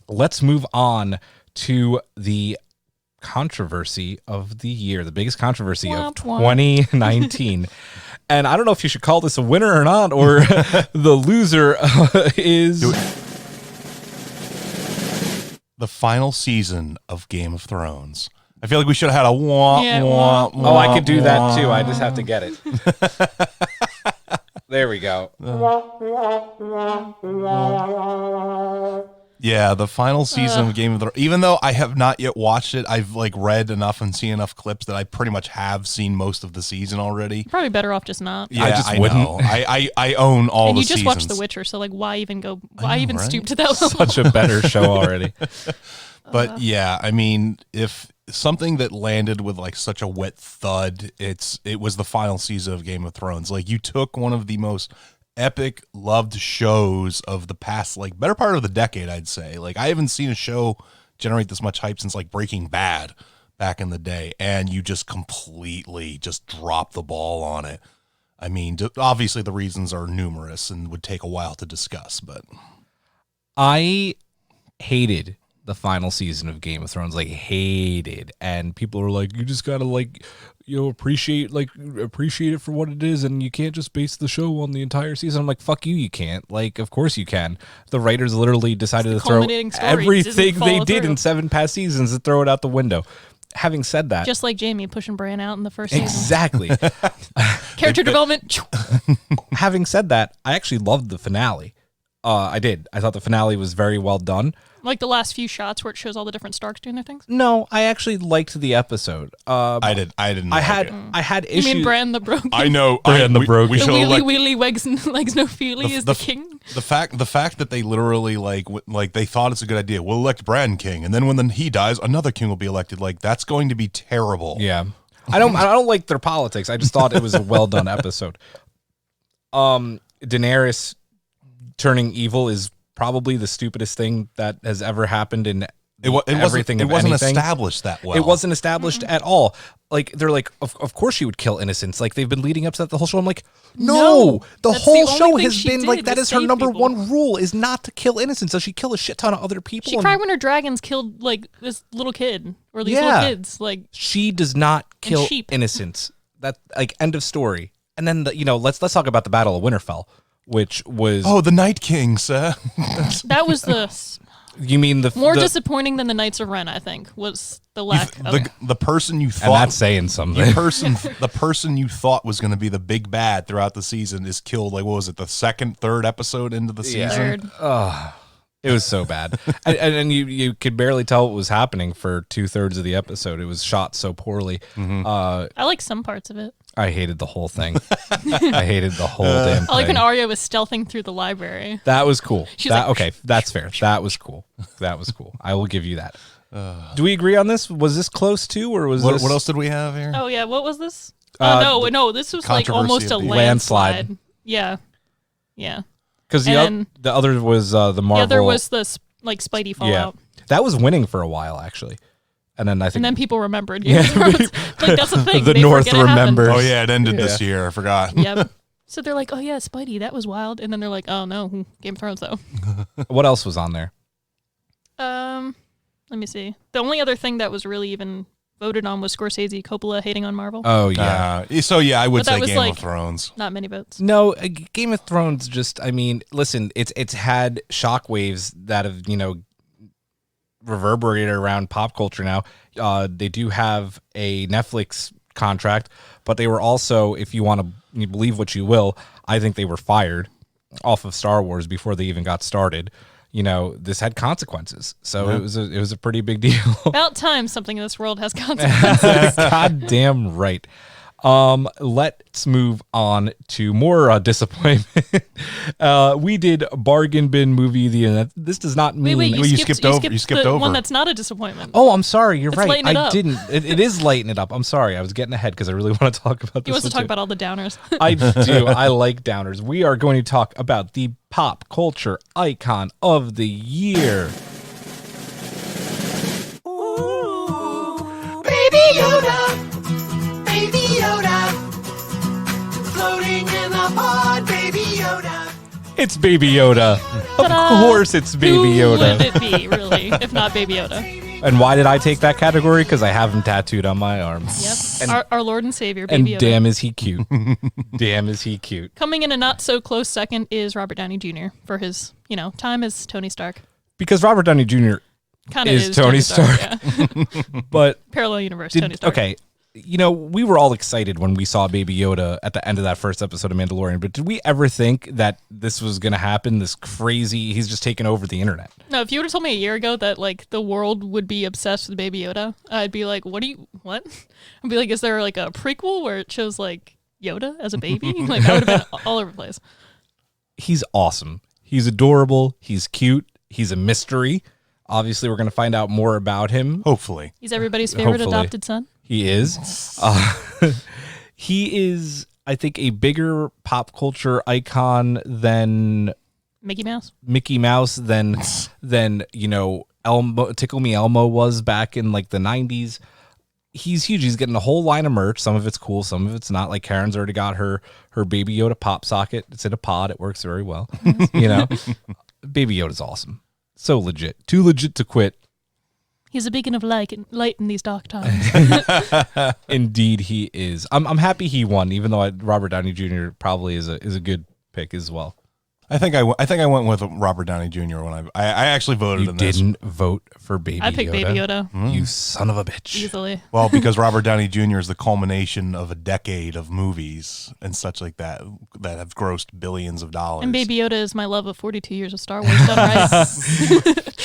B: let's move on to the controversy of the year, the biggest controversy of
C: Womp womp.
B: 2019. And I don't know if you should call this a winner or not, or the loser is
D: The final season of Game of Thrones. I feel like we should have had a wah,
C: Yeah,
D: wah,
C: wah.
B: Oh, I could do that too. I just have to get it. There we go.
D: Yeah, the final season of Game of Thrones, even though I have not yet watched it, I've like read enough and seen enough clips that I pretty much have seen most of the season already.
C: Probably better off just not.
D: Yeah,
B: I just wouldn't.
D: know. I own all
C: And
D: the
C: you just
D: seasons.
C: watched The Witcher, so like, why even go? Why
D: know,
C: even
D: right?
C: stoop to that level?
B: Such a better show already.
D: But yeah, I mean, if something that landed with like such a wet thud, it was the final season of Game of Thrones. Like you took one of the most epic loved shows of the past, like better part of the decade, I'd say. Like I haven't seen a show generate this much hype since like Breaking Bad back in the day, and you just completely just dropped the ball on it. I mean, obviously the reasons are numerous and would take a while to discuss, but
B: I hated the final season of Game of Thrones, like hated, and people were like, you just gotta like, appreciate it for what it is, and you can't just base the show on the entire season. I'm like, fuck you can't. Like, of course you can. The writers literally decided to throw
C: culminating story.
B: everything
C: Doesn't
B: they
C: follow
B: did
C: through.
B: in 7 past seasons and throw it out the window. Having said that,
C: Just like Jamie pushing Bran out in the first season.
B: exactly.
C: Character development.
B: Having said that, I actually loved the finale. I did. I thought the finale was very well done.
C: Like the last few shots where it shows all the different Starks doing their things.
B: No, I actually liked the episode.
D: I didn't.
B: I had
C: You
B: issues.
C: mean Bran the Brogue?
D: I know.
B: Bran the Brogue.
D: We
C: The
D: should
C: wheelie
D: elect
C: wheelie legs no feely is the king.
D: the fact that they literally like they thought it's a good idea. We'll elect Bran king, and then when he dies, another king will be elected. Like that's going to be terrible.
B: Yeah. I don't like their politics. I just thought it was a well done episode. Daenerys turning evil is probably the stupidest thing that has ever happened in everything.
D: It
B: of
D: wasn't
B: anything.
D: established that well.
B: It wasn't established at all. Like they're like, of course she would kill innocents. Like they've been leading up to that the whole show. I'm like, no, the
C: that's
B: whole
C: the only
B: show
C: thing
B: has
C: she
B: been
C: did
B: like that
C: was
B: is her
C: save
B: number
C: people.
B: one rule is not to kill innocents. So she kill a shit ton of other people.
C: She
B: and
C: cried when her dragons killed like this little kid or these
B: Yeah.
C: little kids. Like
B: she does not kill
C: sheep.
B: innocents. That like end of story. And then let's talk about the Battle of Winterfell, which was
D: the Night King, sir.
C: that was the
B: you mean the
C: more
B: the,
C: disappointing than the Knights of Ren. I think was the lack of.
D: the person you
B: and
D: thought
B: that's saying something.
D: the person you thought was going to be the big bad throughout the season is killed. Like what was it, the third episode into the season?
C: Third.
B: It was so bad, and you could barely tell what was happening for 2/3 of the episode. It was shot so poorly.
C: I like some parts of it.
B: I hated the whole thing. I hated the whole damn thing.
C: I like when Arya was stealthing through the library.
B: That was cool.
C: She's like,
B: okay, that's fair. That was cool. That was cool. I will give you that. Do we agree on this? Was this close to, or was this?
D: What else did we have here?
C: Oh yeah, what was this?
B: Uh,
C: No, this was like
D: controversy
C: almost a
D: of the-
C: landslide. Yeah.
B: Because
C: and
B: the other was the Marvel.
C: The other was the like Spidey fallout.
B: That was winning for a while actually, and then I think
C: And then people remembered. Game of Thrones. Like that's the thing.
B: the
C: They
B: North
C: forget it happened.
B: remembers.
D: Oh yeah, it ended this year. I forgot.
C: Yep. So they're like, oh yeah, Spidey, that was wild. And then they're like, oh no, Game of Thrones though.
B: What else was on there?
C: Let me see. The only other thing that was really even voted on was Scorsese, Coppola hating on Marvel.
B: Oh yeah.
D: I would
C: But that
D: say
C: was
D: Game
C: like-
D: of Thrones.
C: Not many votes.
B: No, Game of Thrones just, I mean, listen, it's had shockwaves that have, reverberated around pop culture now. They do have a Netflix contract, but they were also, if you want to believe what you will, I think they were fired off of Star Wars before they even got started. This had consequences. So it was a pretty big deal.
C: About time something in this world has consequences.
B: Goddamn right. Let's move on to more disappointment. We did Bargain Bin Movie of the Year. This does not mean.
C: Wait,
D: you skipped over
C: the one that's not a disappointment.
B: Oh, I'm sorry. You're
C: Let's
B: right.
C: lighten it
B: I
C: up.
B: didn't. It is lighten it up. I'm sorry. I was getting ahead because I really want to talk about this.
C: He wants to
B: one
C: talk
B: too.
C: about all the downers.
B: I do. I like downers. We are going to talk about the pop culture icon of the year.
F: Baby Yoda, Baby Yoda, floating in the pod, Baby Yoda.
B: It's Baby Yoda. Of
C: Ta-da!
B: course, it's Baby
C: Who
B: Yoda.
C: would it be, really, if not Baby Yoda?
B: And why did I take that category? Because I have him tattooed on my arm.
C: Yep.
B: And-
C: Our Lord and Savior,
B: And
C: Baby Yoda.
B: damn, is he cute. Damn, is he cute.
C: Coming in a not so close second is Robert Downey Jr. for his, time as Tony Stark.
B: Because Robert Downey Jr.
C: Kind of
B: Is
C: is
B: Tony
C: Yeah.
B: but
C: Parallel universe, Tony Stark.
B: okay, we were all excited when we saw Baby Yoda at the end of that first episode of Mandalorian, but did we ever think that this was going to happen? This crazy, he's just taken over the internet.
C: No, if you would have told me a year ago that like the world would be obsessed with Baby Yoda, I'd be like, what? I'd be like, is there like a prequel where it shows like Yoda as a baby? Like that would have been all over the place.
B: He's awesome. He's adorable. He's cute. He's a mystery. Obviously, we're going to find out more about him.
D: Hopefully.
C: He's everybody's favorite
B: Hopefully.
C: adopted son.
B: He is. He is, I think, a bigger pop culture icon than
C: Mickey Mouse.
B: than Elmo, Tickle Me Elmo was back in like the 90s. He's huge. He's getting a whole line of merch. Some of it's cool, some of it's not. Like Karen's already got her Baby Yoda pop socket. It's in a pod. It works very well. Baby Yoda's awesome. So legit. Too legit to quit.
C: He's a beacon of light in these dark times.
B: Indeed, he is. I'm happy he won, even though Robert Downey Jr. probably is a good pick as well.
D: I think I went with Robert Downey Jr. when I actually voted
B: You
D: in this.
B: didn't vote for Baby Yoda.
C: I picked Baby Yoda
B: You son of a bitch.
C: easily.
D: Well, because Robert Downey Jr. is the culmination of a decade of movies and such like that have grossed billions of dollars.
C: And Baby Yoda is my love of 42 years of Star Wars done right.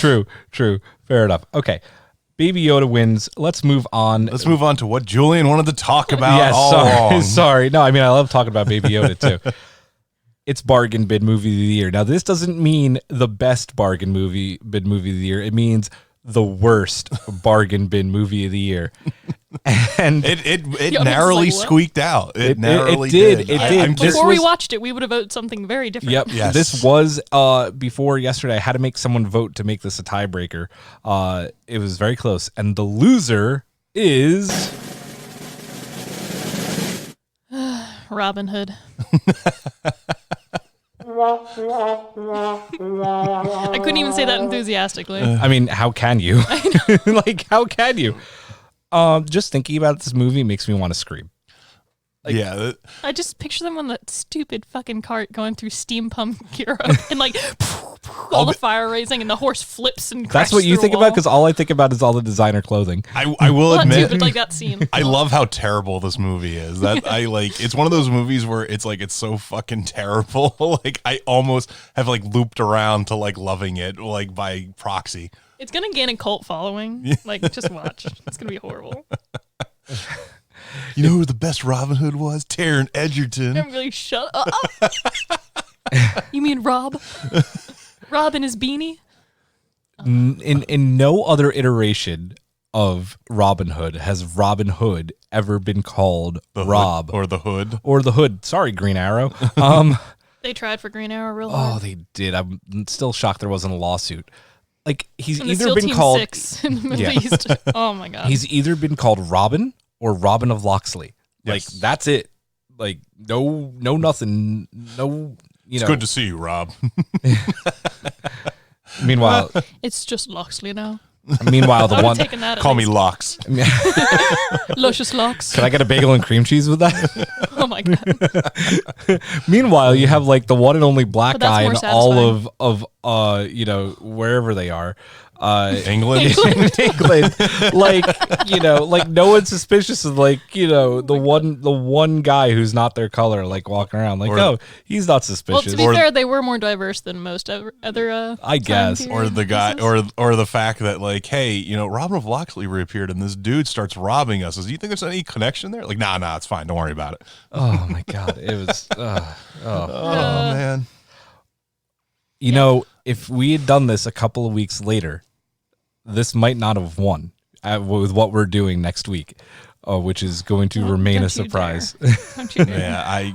B: True. Fair enough. Okay. Baby Yoda wins. Let's move on.
D: Let's move on to what Julian wanted to talk about
B: Yeah,
D: all along.
B: sorry. No, I mean, I love talking about Baby Yoda too. It's bargain bin movie of the year. Now, this doesn't mean the best bargain bin movie of the year. It means the worst bargain bin movie of the year. And
D: It
C: Yeah,
D: narrowly
C: it's like, what?
D: squeaked out. It narrowly
B: did.
D: did.
B: It
D: I-
B: did.
D: I'm just-
C: Before we
B: was-
C: watched it, we would have voted something very different.
B: Yep.
D: Yes.
B: This was before yesterday. I had to make someone vote to make this a tiebreaker. It was very close. And the loser is
C: Robin Hood. I couldn't even say that enthusiastically.
B: I mean, how can you? Like, how can you? Just thinking about this movie makes me want to scream.
D: yeah.
C: I just picture them on that stupid fucking cart going through steampunk Europe and like all the fire raising and the horse flips and
B: That's
C: crashes
B: what you
C: through a
B: think about?
C: wall.
B: Because all I think about is all the designer clothing.
D: I will
C: Well, that
D: admit,
C: too, but like that scene.
D: I love how terrible this movie is. That I like. It's one of those movies where it's like it's so fucking terrible. Like I almost have like looped around to like loving it, like by proxy.
C: It's gonna gain a cult following. Like, just watch. It's gonna be horrible.
D: You know who the best Robin Hood was? Taron Egerton.
C: I'm really shut up. You mean Rob? Rob and his beanie?
B: In no other iteration of Robin Hood has Robin Hood ever been called Rob
D: or the Hood.
B: or the Hood. Sorry, Green Arrow.
C: They tried for Green Arrow real
B: Oh,
C: hard.
B: they did. I'm still shocked there wasn't a lawsuit. Like he's
C: And the
B: either
C: SEAL
B: been
C: Team
B: called
C: 6 in the Middle
B: Yeah.
C: East. Oh my god.
B: he's either been called Robin or Robin of Locksley. Like
D: Yes.
B: that's it. Like no nothing. No,
D: It's good to see you, Rob.
B: Meanwhile,
C: It's just Loxley now.
B: the
C: I would
B: one.
C: have taken that. at
D: Call me
C: least.
D: Locks.
C: Luscious Locks.
B: Can I get a bagel and cream cheese with that?
C: Oh my god.
B: Meanwhile, you have like the one and only black
C: But that's
B: guy
C: more
B: in all of wherever they are.
D: England.
B: England, like no one's suspicious of the one guy who's not their color, like walking around, like
D: Or-
B: he's not
C: Well,
B: suspicious.
C: to be fair, they were more diverse than most other.
B: I guess.
C: time
D: Or
C: period
D: the guy,
C: pieces.
D: or the fact that like, hey, Robin of Locksley reappeared and this dude starts robbing us. Do you think there's any connection there? Like, nah, it's fine. Don't worry about it.
B: Oh my god, it was.
D: Oh man,
B: If we had done this a couple of weeks later, this might not have won with what we're doing next week, which is going to remain a
C: don't you
B: surprise.
C: Don't you dare.
D: yeah.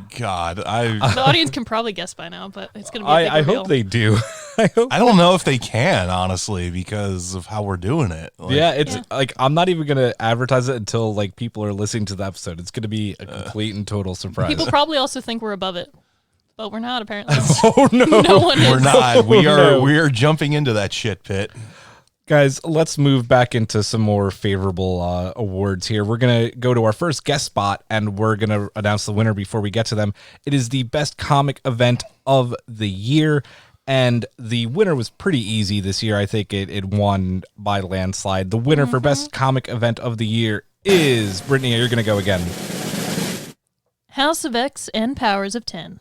C: The audience can probably guess by now, but it's going to be a big
B: I
C: reveal.
B: hope they do. I hope.
D: I don't know if they can honestly because of how we're doing it. Like,
B: Yeah, it's like I'm not even gonna advertise it until like people are listening to the episode. It's gonna be a complete and total surprise.
C: People probably also think we're above it, but we're not apparently.
B: oh no,
C: No one
D: we're
C: is.
D: not. We are.
B: No.
D: We are jumping into that shit pit.
B: guys. Let's move back into some more favorable awards here. We're gonna go to our first guest spot, and we're gonna announce the winner before we get to them. It is the best comic event of the year. And the winner was pretty easy this year. I think it won by landslide. The winner for best comic event of the year is, Brittany, you're going to go again.
C: House of X and Powers of 10.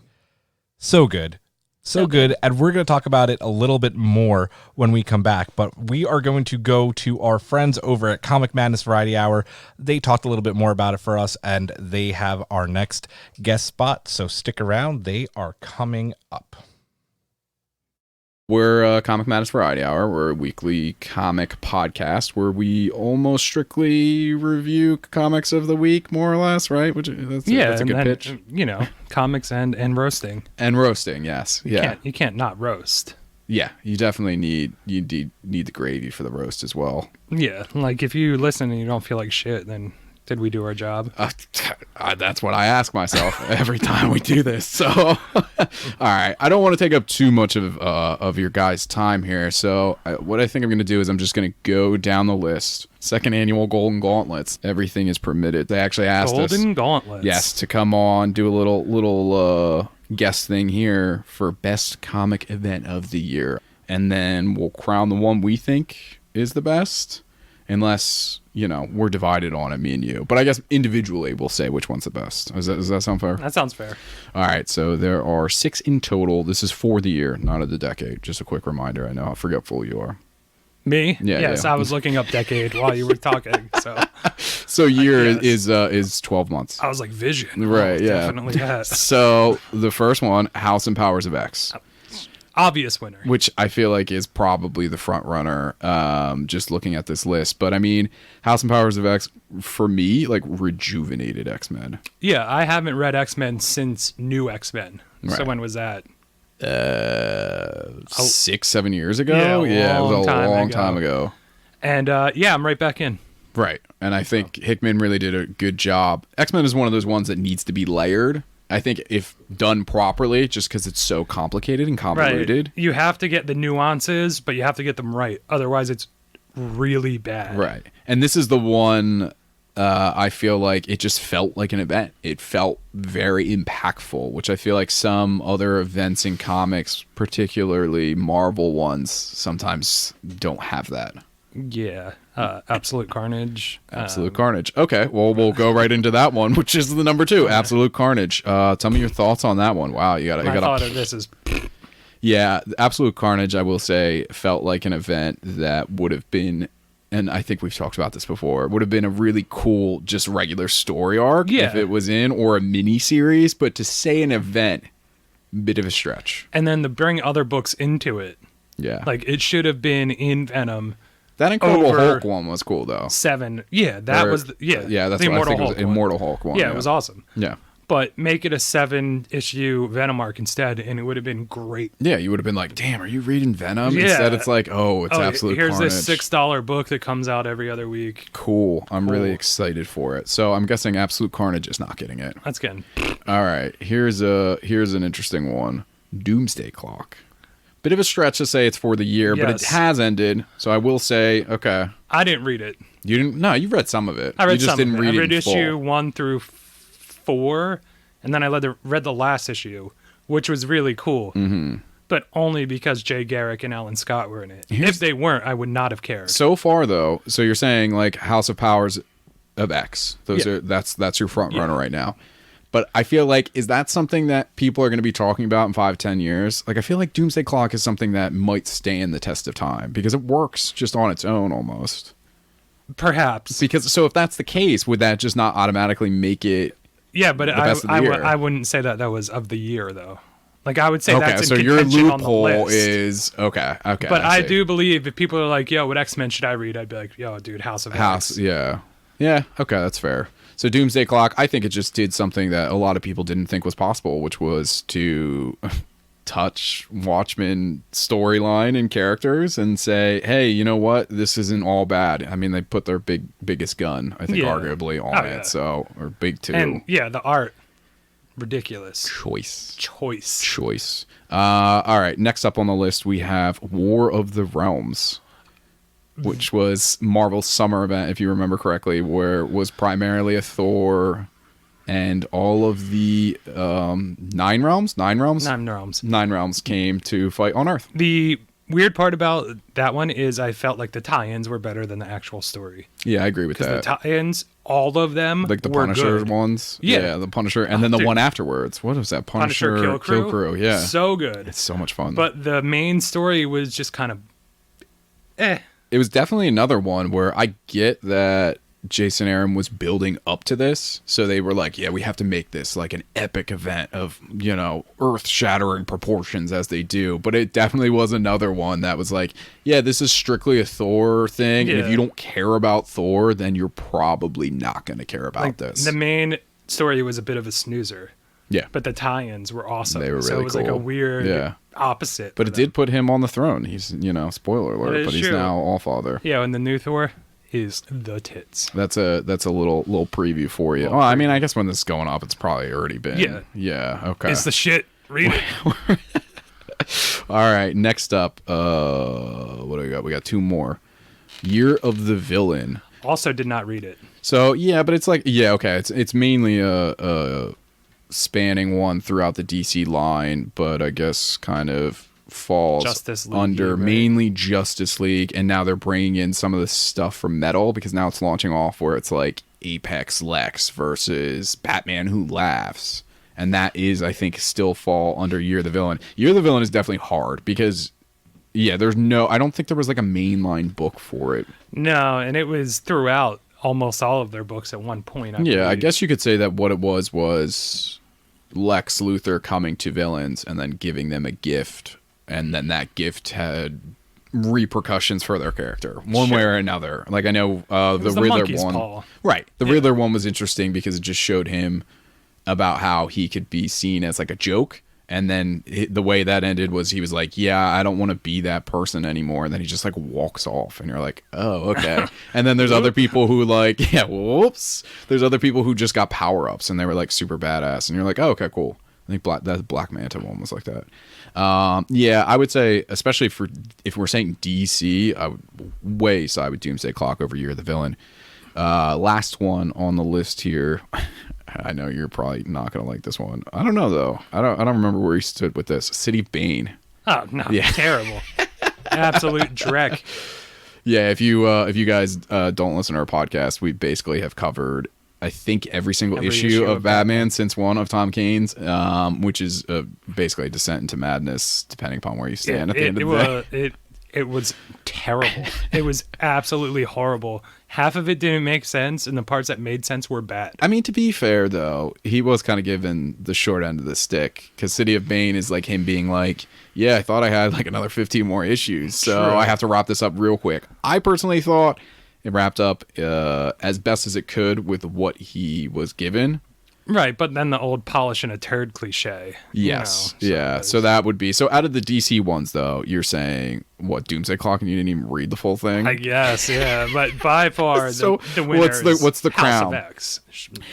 B: So good. So good. And we're going to talk about it a little bit more when we come back. But we are going to go to our friends over at Comic Madness Variety Hour. They talked a little bit more about it for us, and they have our next guest spot. So stick around. They are coming up.
G: We're Comic Madness Variety Hour. We're a weekly comic podcast where we almost strictly review comics of the week, more or less, right? That's a good pitch.
H: You know, comics and roasting.
G: And roasting, yes.
H: You can't not roast.
G: Yeah, you definitely need the gravy for the roast as well.
H: Yeah, like if you listen and you don't feel like shit, then did we do our job?
G: That's what I ask myself every time we do this. So, all right, I don't want to take up too much of your guys' time here. So, what I think I'm going to do is I'm just going to go down the list. Second Annual Golden Gauntlets. Everything is permitted. They actually asked us,
H: Golden Gauntlets.
G: yes, to come on, do a little guest thing here for best comic event of the year, and then we'll crown the one we think is the best. Unless, we're divided on it, me and you. But I guess individually we'll say which one's the best. Does that sound fair?
H: That sounds fair.
G: All right, so there are 6 in total. This is for the year, not of the decade. Just a quick reminder. I know how forgetful you are.
H: Me?
G: Yeah,
H: yes,
G: yeah.
H: I was looking up decade while you were talking.
G: So year
H: Yes.
G: is 12 months.
H: I was like, vision.
G: Right, yeah.
H: Definitely that.
G: So the first one, House and Powers of X.
H: Obvious winner.
G: Which I feel like is probably the front runner, just looking at this list. But I mean, House and Powers of X, for me, like rejuvenated X-Men.
H: Yeah, I haven't read X-Men since New X-Men.
G: Right.
H: So when was that?
G: 6-7 years ago.
H: Yeah,
G: it was a
H: long
G: long
H: time
G: time ago.
H: And I'm right back in.
G: Right. And I think Hickman really did a good job. X-Men is one of those ones that needs to be layered. I think if done properly, just because it's so complicated and convoluted.
H: Right. You have to get the nuances, but you have to get them right. Otherwise, it's really bad.
G: Right. And this is the one I feel like it just felt like an event. It felt very impactful, which I feel like some other events in comics, particularly Marvel ones, sometimes don't have that.
H: Yeah. Absolute Carnage.
G: Absolute Carnage. Okay, well, we'll go right into that one, which is the number 2, Absolute Carnage. Tell me your thoughts on that one. Wow, you got
H: My thought of this is...
G: Yeah, Absolute Carnage, I will say, felt like an event that would have been, and I think we've talked about this before, would have been a really cool, just regular story arc if it was in, or a mini series, but to say an event, bit of a stretch.
H: And then to bring other books into it.
G: Yeah.
H: Like, it should have been in Venom.
G: That Incredible Hulk one was cool, though.
H: 7. Yeah, that was... that's
G: the
H: what
G: Immortal Hulk one. Immortal Hulk one.
H: Yeah, it was awesome.
G: Yeah.
H: But make it a 7-issue Venom arc instead, and it would have been great.
G: Yeah, you would have been like, damn, are you reading Venom?
H: Yeah.
G: Instead, it's like, it's Absolute
H: Here's
G: Carnage.
H: this $6 book that comes out every other week.
G: Cool. I'm really excited for it. So I'm guessing Absolute Carnage is not getting it.
H: That's good.
G: All right. Here's an interesting one. Doomsday Clock. Bit of a stretch to say it's for the year, but it has ended. So I will say, okay.
H: I didn't read it.
G: You didn't? No, you read some of it.
H: I read
G: you just
H: some
G: didn't
H: of it.
G: read
H: I read
G: it in
H: issue
G: full.
H: 1 through 4, and then I read the last issue, which was really cool. Mm-hmm. But only because Jay Garrick and Alan Scott were in it. If they weren't, I would not have cared.
G: So far, though, so you're saying like House of Powers of X. That's your front runner right now. But I feel like, is that something that people are going to be talking about in 5-10 years? Like, I feel like Doomsday Clock is something that might stand the test of time because it works just on its own almost.
H: Perhaps.
G: Because so if that's the case, would that just not automatically make it?
H: Yeah, but I wouldn't say that was of the year though. Like I would say that's in contention
G: your
H: on the
G: loophole
H: list.
G: is okay.
H: But I do believe if people are like, "Yo, what X-Men should I read?" I'd be like, "Yo, dude, House of X."
G: Yeah. Okay, that's fair. So Doomsday Clock, I think it just did something that a lot of people didn't think was possible, which was to touch Watchmen storyline and characters and say, hey, you know what? This isn't all bad. I mean, they put their biggest gun, I think, arguably on it. So, or big two.
H: And the art, ridiculous.
G: Choice. All right, next up on the list, we have War of the Realms, which was Marvel's summer event, if you remember correctly, where it was primarily a Thor and all of the Nine realms came to fight on Earth.
H: The weird part about that one is I felt like the tie-ins were better than the actual story.
G: Yeah, I agree with
H: Because
G: that.
H: the tie-ins, all of them
G: Like the
H: were
G: Punisher
H: good.
G: ones.
H: Yeah.
G: The Punisher. And then the
H: dude.
G: one afterwards. What was that? Punisher
H: Kill Crew.
G: Yeah.
H: So good.
G: It's so much fun.
H: But the main story was just kind of
G: It was definitely another one where I get that Jason Aaron was building up to this. So they were like, yeah, we have to make this like an epic event of, earth-shattering proportions as they do. But it definitely was another one that was like, yeah, this is strictly a Thor thing. And if
H: Yeah.
G: you don't care about Thor, then you're probably not going to care about
H: like
G: this.
H: the main story was a bit of a snoozer.
G: Yeah.
H: But the tie-ins were awesome.
G: They were
H: so
G: really
H: it was like a
G: cool.
H: weird
G: Yeah.
H: opposite.
G: But
H: for
G: it
H: them.
G: did put him on the throne. He's, spoiler
H: It
G: alert,
H: is
G: but he's
H: true.
G: now Allfather.
H: Yeah, and the new Thor is the tits.
G: That's a little preview for you.
H: Little
G: Oh, I mean, I guess when this is going up, it's probably already been.
H: Yeah.
G: Yeah. Okay.
H: It's the shit. Read it.
G: All right. Next up, what do we got? We got two more. Year of the Villain.
H: Also did not read it.
G: So yeah, but it's like okay. It's mainly a spanning one throughout the DC line, but I guess kind of falls
H: Justice League,
G: under
H: right?
G: mainly Justice League, and now they're bringing in some of the stuff from Metal because now it's launching off where it's like Apex Lex versus Batman Who Laughs, and that is, I think, still fall under Year of the Villain. Year of the Villain is definitely hard because I don't think there was like a mainline book for it.
H: No, and it was throughout almost all of their books at one point. I
G: Yeah, I
H: believe.
G: guess you could say that what it was Lex Luthor coming to villains and then giving them a gift, and then that gift had repercussions for their character, one way or another. Like I know the
H: was the
G: Riddler
H: monkey's
G: one,
H: paw.
G: right? The Riddler one was interesting because it just showed him about how he could be seen as like a joke. And then the way that ended was he was like, yeah, I don't want to be that person anymore. And then he just like walks off and you're like, oh, okay. And then there's other people who like, whoops. There's other people who just got power ups and they were like super badass. And you're like, oh, okay, cool. I think that Black Manta one was like that. Yeah, I would say, especially if we're saying DC, I would way side with Doomsday Clock over Year of the Villain. Last one on the list here. I know you're probably not gonna like this one. I don't know though. I don't remember where he stood with this. City of Bane.
H: Oh no,
G: Yeah.
H: terrible. Absolute dreck.
G: Yeah, if you guys don't listen to our podcast, we basically have covered I think every single issue of Batman since one of Tom Kane's, which is basically a descent into madness, depending upon where you stand at the end of the day.
H: It was terrible. It was absolutely horrible. Half of it didn't make sense, and the parts that made sense were bad.
G: I mean, to be fair, though, he was kind of given the short end of the stick, because City of Bane is like him being like, yeah, I thought I had like another 15 more issues, so
H: True.
G: I have to wrap this up real quick. I personally thought it wrapped up as best as it could with what he was given.
H: Right, but then the old polish and a turd cliche.
G: Yes.
H: You know,
G: Yeah. So that would be. So out of the DC ones, though, you're saying what, Doomsday Clock, and you didn't even read the full thing?
H: I guess, yeah. But by far,
G: So
H: the winner
G: what's the
H: is House
G: crown?
H: of X.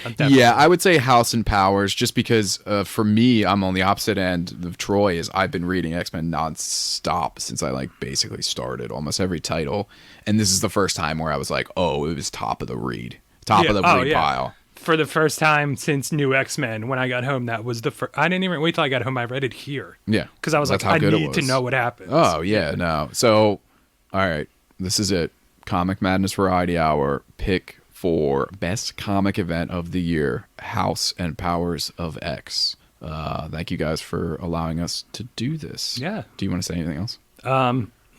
H: Definitely.
G: Yeah, I would say House and Powers, just because for me, I'm on the opposite end of Troy. Is I've been reading X-Men nonstop since I like basically started almost every title, and this is the first time where I was like, oh, it was top of the read
H: Yeah.
G: of the
H: Oh,
G: read
H: yeah.
G: pile.
H: For the first time since New X-Men, when I got home, that was the first. I didn't even wait till I got home. I read it here.
G: Yeah,
H: Because I was
G: that's
H: like,
G: how
H: I
G: good it
H: need to
G: was.
H: know what happens.
G: Oh yeah, no. So, all right, this is it. Comic Madness Variety Hour pick for best comic event of the year: House and Powers of X. Thank you guys for allowing us to do this.
H: Yeah.
G: Do you want to say anything else?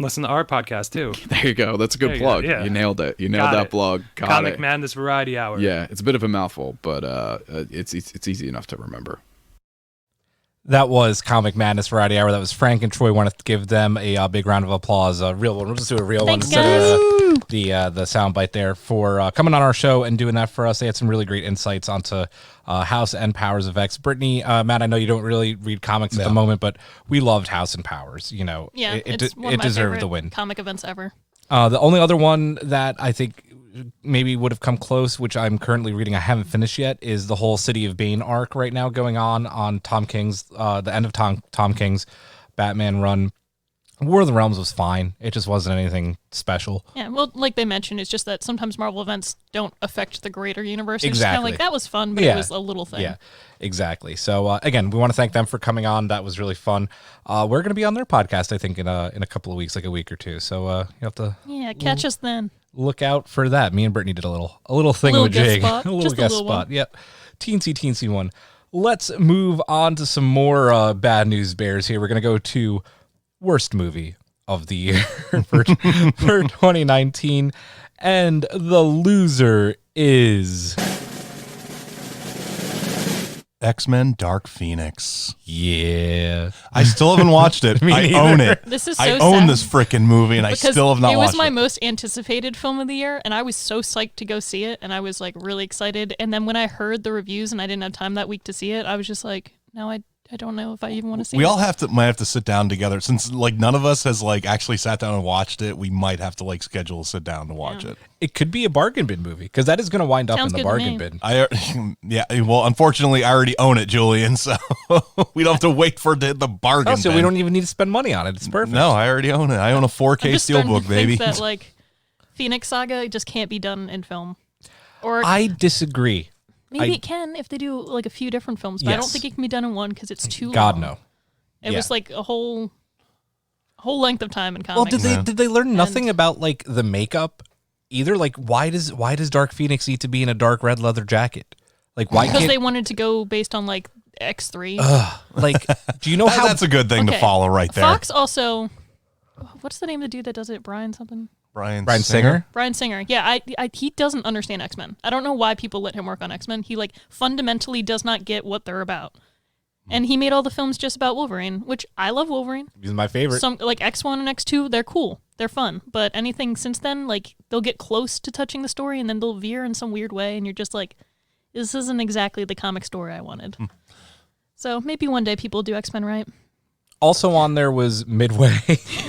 H: Listen to our podcast, too.
G: There you go. That's a good
H: There you
G: plug.
H: go, yeah.
G: You nailed it. You nailed
H: Got
G: that
H: it.
G: plug. Got
H: Comic
G: it.
H: Madness Variety Hour.
G: Yeah, it's a bit of a mouthful, but it's easy enough to remember.
B: That was Comic Madness Variety Hour. That was Frank and Troy. Want to give them a big round of applause. A real one. We'll just do a real
C: Thanks,
B: one instead of the soundbite there for coming on our show and doing that for us. They had some really great insights onto House and Powers of X. Brittany, Matt, I know you don't really read comics at the moment, but we loved House and Powers. You know,
C: Yeah,
B: it
C: it's one of my
B: deserved
C: favorite
B: the win.
C: comic events ever.
B: The only other one that I think maybe would have come close, which I'm currently reading, I haven't finished yet, is the whole City of Bane arc right now going on Tom King's, the end of Tom King's Batman run. War of the Realms was fine. It just wasn't anything special.
C: Yeah, well, like they mentioned, it's just that sometimes Marvel events don't affect the greater universe. It's
B: Exactly.
C: kind of like, that was fun, but
B: Yeah.
C: it was a little thing.
B: Yeah, exactly. So again, we want to thank them for coming on. That was really fun. We're going to be on their podcast, I think, in a couple of weeks, like a week or two. So you have to
C: Yeah, catch us then.
B: look out for that. Me and Brittany did a little thing
C: Little
B: with
C: guest
B: Jig.
C: spot.
B: A little
C: Just a
B: guest
C: little
B: spot.
C: one.
B: Yep. Teensy one. Let's move on to some more bad news bears here. We're going to go to worst movie of the year for 2019. And the loser is...
D: X-Men Dark Phoenix.
B: Yeah.
D: I still haven't watched it.
B: Me
D: I
B: neither.
D: own it.
C: This is so
D: I own
C: sad.
D: this freaking movie, and I
C: Because
D: still have not
C: it was
D: watched
C: my
D: it.
C: most anticipated film of the year, and I was so psyched to go see it, and I was like really excited. And then when I heard the reviews and I didn't have time that week to see it, I was just like, no, I don't know if I even want to see
D: We
C: it.
D: all might have to sit down together since like none of us has like actually sat down and watched it. We might have to like schedule a sit down to watch it.
B: It could be a bargain bin movie because that is going to wind up
C: Sounds
B: in the
C: good to
B: bargain
C: me.
B: bin.
D: Yeah. Well, unfortunately, I already own it, Julian. So we don't have to wait for the bargain.
B: Oh, so we
D: bin.
B: don't even need to spend money on it. It's perfect.
D: No, I already own it. I own a
C: I'm
D: 4K
C: just starting
D: steelbook,
C: to
D: baby.
C: think that like Phoenix Saga just can't be done in film, or
B: I disagree.
C: maybe
B: I-
C: it can if they do like a few different films. But I don't
B: Yes.
C: think it can be done in one because it's too
B: God,
C: long.
B: no.
C: It
B: Yeah.
C: was like a whole length of time in
B: Well,
C: comics.
B: did they learn nothing
C: And-
B: about like the makeup either? Like, why does Dark Phoenix need to be in a dark red leather jacket? Like, why
C: because
B: can't
C: they wanted to go based on like X3.
B: like? Do you know how?
D: That's a good thing to
C: Okay.
D: follow right there.
C: Fox also, what's the name of the dude that does it? Brian something.
D: Brian
B: Singer?
C: Brian Singer. Yeah, he doesn't understand X-Men. I don't know why people let him work on X-Men. He like fundamentally does not get what they're about. And he made all the films just about Wolverine, which I love Wolverine.
B: He's my favorite.
C: Some like X1 and X2, they're cool. They're fun. But anything since then, like they'll get close to touching the story and then they'll veer in some weird way and you're just like, this isn't exactly the comic story I wanted. So maybe one day people do X-Men right.
B: Also on there was Midway.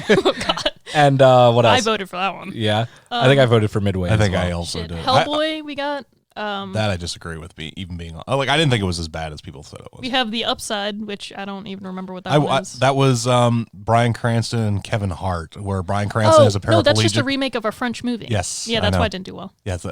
C: Oh god.
B: And what else?
C: I voted for that one.
B: Yeah, I think I voted for Midway.
D: I
B: as
D: think
B: well.
D: I also
C: Shit.
D: did.
C: Hellboy, we got
D: That I disagree with. Even being like, I didn't think it was as bad as people said it was.
C: we have The Upside, which I don't even remember what that one is.
D: That was Bryan Cranston and Kevin Hart, where Bryan Cranston is a paraplegic.
C: no, that's just a remake of a French movie.
D: Yes,
C: Yeah,
D: I
C: that's
D: know.
C: why it didn't do well.
D: Yes.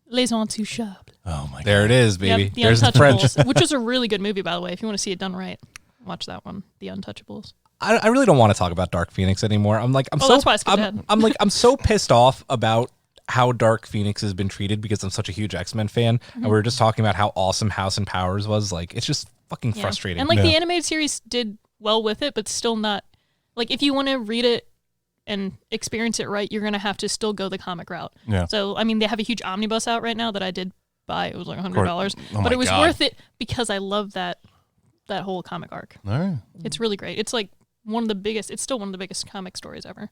C: Les Intouchables.
D: Oh my god.
B: There it is, baby.
C: Yep, The
B: There's the French.
C: Untouchables, which is a really good movie, by the way. If you want to see it done right, watch that one, The Untouchables.
B: I really don't want to talk about Dark Phoenix anymore. I'm
C: Oh, that's why I skipped ahead.
B: I'm so pissed off about how Dark Phoenix has been treated because I'm such a huge X-Men fan.
C: Mm-hmm.
B: And we were just talking about how awesome House and Powers was. Like, it's just fucking
C: Yeah.
B: frustrating.
C: And like the animated series did well with it, but still not. Like if you want to read it and experience it right, you're gonna have to still go the comic route.
D: Yeah.
C: So I mean, they have a huge omnibus out right now that I did buy. It was like $100,
D: Oh
C: but
D: my
C: it was
D: God.
C: worth it because I love that whole comic arc.
D: All right.
C: It's really great. It's like one of the biggest. It's still one of the biggest comic stories ever.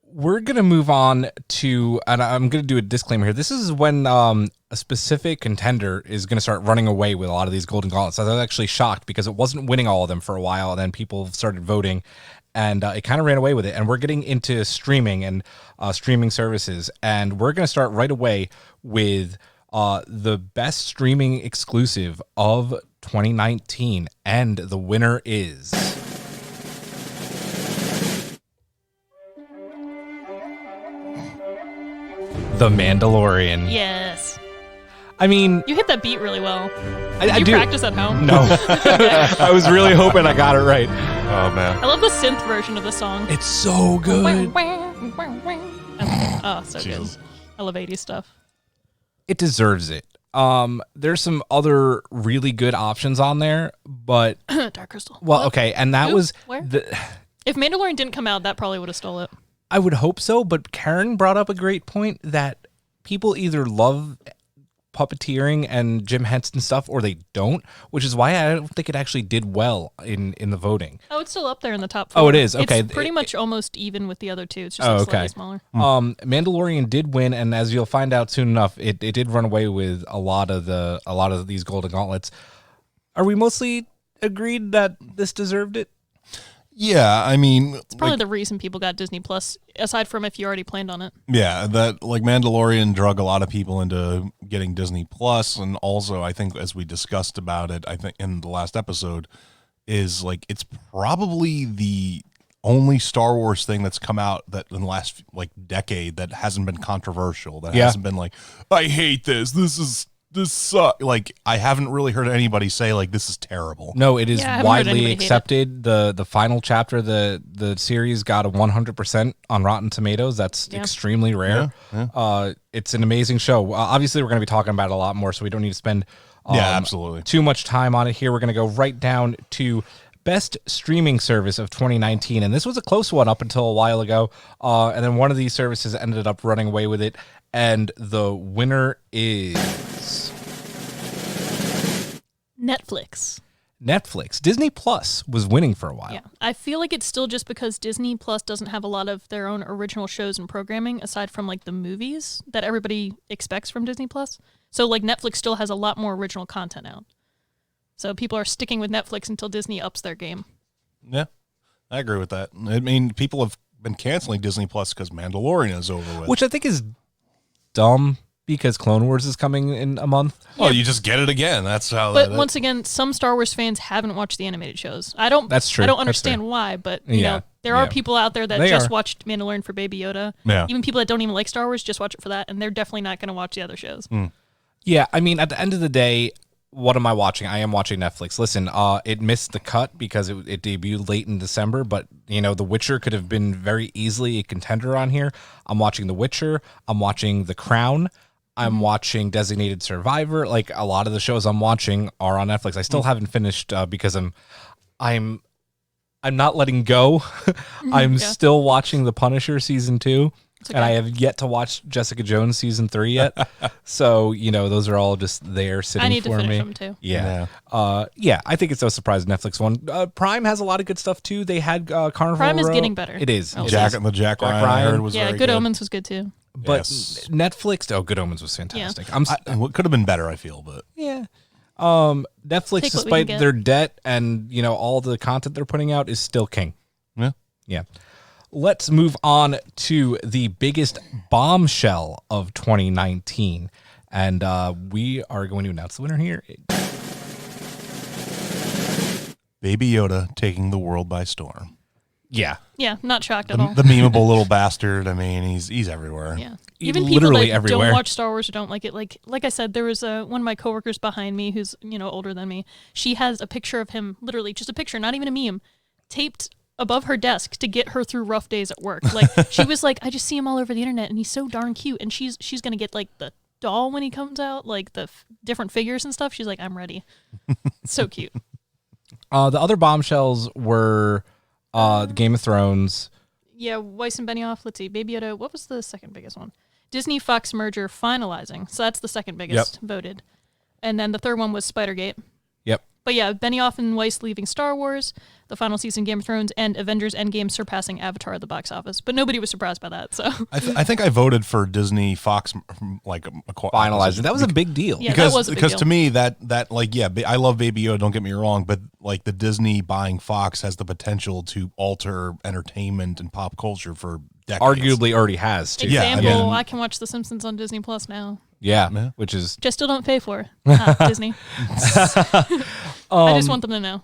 B: We're going to move on to, and I'm going to do a disclaimer here. This is when a specific contender is going to start running away with a lot of these Golden Gauntlets. I was actually shocked because it wasn't winning all of them for a while, and then people started voting, and it kind of ran away with it. And we're getting into streaming and streaming services, and we're going to start right away with the best streaming exclusive of 2019, and the winner is... The Mandalorian.
C: Yes,
B: I mean,
C: you hit that beat really well.
B: I
C: Did you
B: do.
C: practice at home?
B: No. I was really hoping I got it right.
D: Oh man.
C: I love the synth version of the song.
B: It's so good.
C: Oh, so good.
D: Jesus.
C: I love 80s stuff.
B: It deserves it. There's some other really good options on there, but
C: Dark Crystal.
B: well,
C: What?
B: okay, and that
C: Who?
B: was
C: Where?
B: the.
C: If Mandalorian didn't come out, that probably would have stole it.
B: I would hope so, but Karen brought up a great point that people either love puppeteering and Jim Henson stuff or they don't, which is why I don't think it actually did well in the voting.
C: Oh, it's still up there in the top 4.
B: Oh, it is? Okay.
C: It's pretty much almost even with the other two. It's just
B: Oh,
C: like
B: okay.
C: slightly smaller.
B: Mandalorian did win, and as you'll find out soon enough, it did run away with a lot of these Golden Gauntlets. Are we mostly agreed that this deserved it?
D: Yeah, I mean,
C: It's probably the reason people got Disney Plus, aside from if you already planned on it.
D: yeah, that like Mandalorian drug a lot of people into getting Disney Plus, and also I think as we discussed about it, I think in the last episode, is like it's probably the only Star Wars thing that's come out that in the last like decade that hasn't been controversial. That hasn't been like, I hate this. This sucks. Like, I haven't really heard anybody say like this is terrible.
B: No, it is
C: Yeah, I haven't heard
B: widely
C: anybody hate it.
B: accepted. The final chapter, the series got a 100% on Rotten Tomatoes. That's extremely rare. It's an amazing show. Obviously, we're going to be talking about it a lot more, so we don't need to spend
D: absolutely
B: too much time on it here. We're going to go right down to best streaming service of 2019, and this was a close one up until a while ago. And then one of these services ended up running away with it, and the winner is Netflix. Disney Plus was winning for a while.
C: Yeah, I feel like it's still just because Disney Plus doesn't have a lot of their own original shows and programming aside from like the movies that everybody expects from Disney Plus. So like Netflix still has a lot more original content out. So people are sticking with Netflix until Disney ups their game.
D: Yeah, I agree with that. I mean, people have been canceling Disney Plus because Mandalorian is over with.
B: Which I think is dumb because Clone Wars is coming in a month.
D: Oh, you just get it again. That's how.
C: But once again, some Star Wars fans haven't watched the animated shows.
B: That's true.
C: I don't
B: That's
C: understand
B: fair.
C: why, but you know, there are people out there that
B: They
C: just
B: are.
C: watched Mandalorian for Baby Yoda.
D: Yeah.
C: Even people that don't even like Star Wars just watch it for that, and they're definitely not going to watch the other shows.
B: Yeah, I mean, at the end of the day, what am I watching? I am watching Netflix. Listen, it missed the cut because it debuted late in December, but, you know, The Witcher could have been very easily a contender on here. I'm watching The Witcher. I'm watching The Crown. I'm watching Designated Survivor. Like, a lot of the shows I'm watching are on Netflix. I still haven't finished because I'm not letting go. I'm still watching The Punisher season 2. And I have yet to watch Jessica Jones season 3 yet. So, you know, those are all just there sitting
C: I need
B: for
C: to finish
B: me.
C: them too.
B: Yeah. I think it's no surprise Netflix won. Prime has a lot of good stuff too. They had Carnival
C: Prime is
B: Row.
C: getting better.
B: It is.
C: Oh,
B: It
D: Jack
B: is.
D: and the Jack Ryan, I
B: Ryan.
D: heard was
C: Yeah,
D: very
C: Good Omens was good too.
B: But
D: Yes.
B: Netflix, Good Omens was fantastic.
D: It could have been better, I feel, but
B: Netflix,
C: Take what we can
B: despite
C: get.
B: their debt and, you know, all the content they're putting out, is still king.
D: yeah.
B: Yeah. Let's move on to the biggest bombshell of 2019. And we are going to announce the winner here.
D: Baby Yoda taking the world by storm.
B: Yeah.
C: Yeah, not shocked at all.
D: The memeable little bastard. I mean, he's everywhere.
C: Yeah. Even people
B: Literally
C: that
B: everywhere.
C: don't watch Star Wars or don't like it, like I said, there was one of my coworkers behind me who's, you know, older than me. She has a picture of him, literally just a picture, not even a meme, taped above her desk to get her through rough days at work. Like, she was like, I just see him all over the internet and he's so darn cute. And she's going to get like the doll when he comes out, like the different figures and stuff. She's like, I'm ready. So cute.
B: The other bombshells were Game of Thrones.
C: Yeah, Weiss and Benioff. Let's see. Baby Yoda. What was the second biggest one? Disney Fox merger finalizing. So that's the second biggest voted. And then the third one was Spidergate.
B: Yep.
C: But yeah, Benioff and Weiss leaving Star Wars, the final season Game of Thrones, and Avengers Endgame surpassing Avatar at the box office. But nobody was surprised by that. So
D: I think I voted for Disney Fox like
B: Finalizing. That was a big deal.
C: Yeah,
D: because
C: that was a big
D: because
C: deal.
D: to me that like I love Baby Yoda, don't get me wrong, but like the Disney buying Fox has the potential to alter entertainment and pop culture for decades.
B: Arguably already has, too.
D: Yeah, I
C: example,
D: mean-
C: I can watch The Simpsons on Disney Plus now.
B: Yeah, which is...
C: Just still don't pay for Disney. I just want them to know.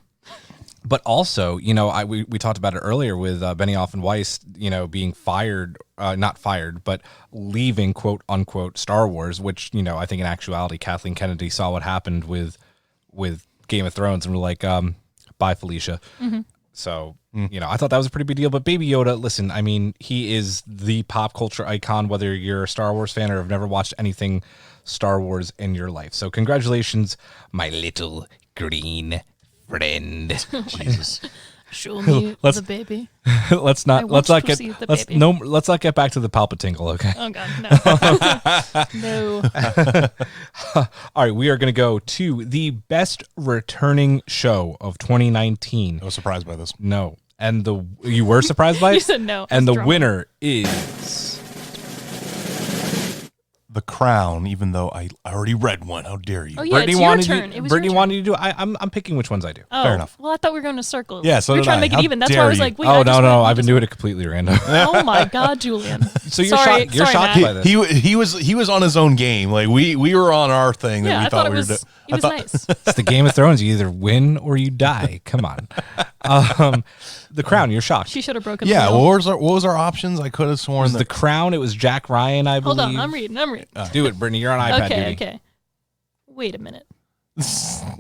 B: But also, you know, we talked about it earlier with Benioff and Weiss, you know, being fired, not fired, but leaving, quote unquote, Star Wars, which, you know, I think in actuality, Kathleen Kennedy saw what happened with Game of Thrones and were like, bye, Felicia. So, you know, I thought that was a pretty big deal. But Baby Yoda, listen, I mean, he is the pop culture icon, whether you're a Star Wars fan or have never watched anything Star Wars in your life. So congratulations, my little green friend.
D: Jesus.
C: Show me
B: Let's-
C: the baby.
B: let's not
C: want
B: get
C: to see the
B: let's
C: baby.
B: let's not get back to the Palpatinkle, okay?
C: Oh, God, no. No.
B: All right, we are going to go to the best returning show of 2019.
D: I was surprised by this.
B: No. And you were surprised by it?
C: You said no.
B: And the
C: That's drama.
B: winner is
D: The Crown, even though I already read one. How dare you?
C: Oh, yeah, it's your turn. It was
B: Brittany
C: your turn.
B: wanted you to do. I'm picking which ones I do.
C: Oh,
D: Fair enough.
C: Well, I thought we were going to circle.
D: Yeah, so
C: You're
D: did
C: trying
D: I.
C: to make it
D: How
C: even. That's why I
D: dare
C: was
D: you.
C: like, wait,
B: Oh
C: I
B: no,
C: just
B: no,
C: went-
B: I've been doing it completely random.
C: Oh my God, Julian.
B: So you're
C: Sorry,
B: shocked. You're
C: sorry,
B: shocked
C: Matt.
B: by this.
D: He was on his own game. Like we were on our thing that
C: Yeah,
D: we
C: I thought it
D: we were
C: was,
D: doing.
C: it was nice.
B: It's the Game of Thrones. You either win or you die. Come on. The Crown. You're shocked.
C: She should have broken.
D: Yeah,
C: the wheel.
D: what was our options? I could have
B: It
D: sworn
B: was
D: that
B: The Crown. It was Jack Ryan, I
C: Hold
B: believe.
C: on, I'm reading.
B: Do it, Brittany. You're on iPad
C: Okay,
B: duty.
C: okay. Wait a minute.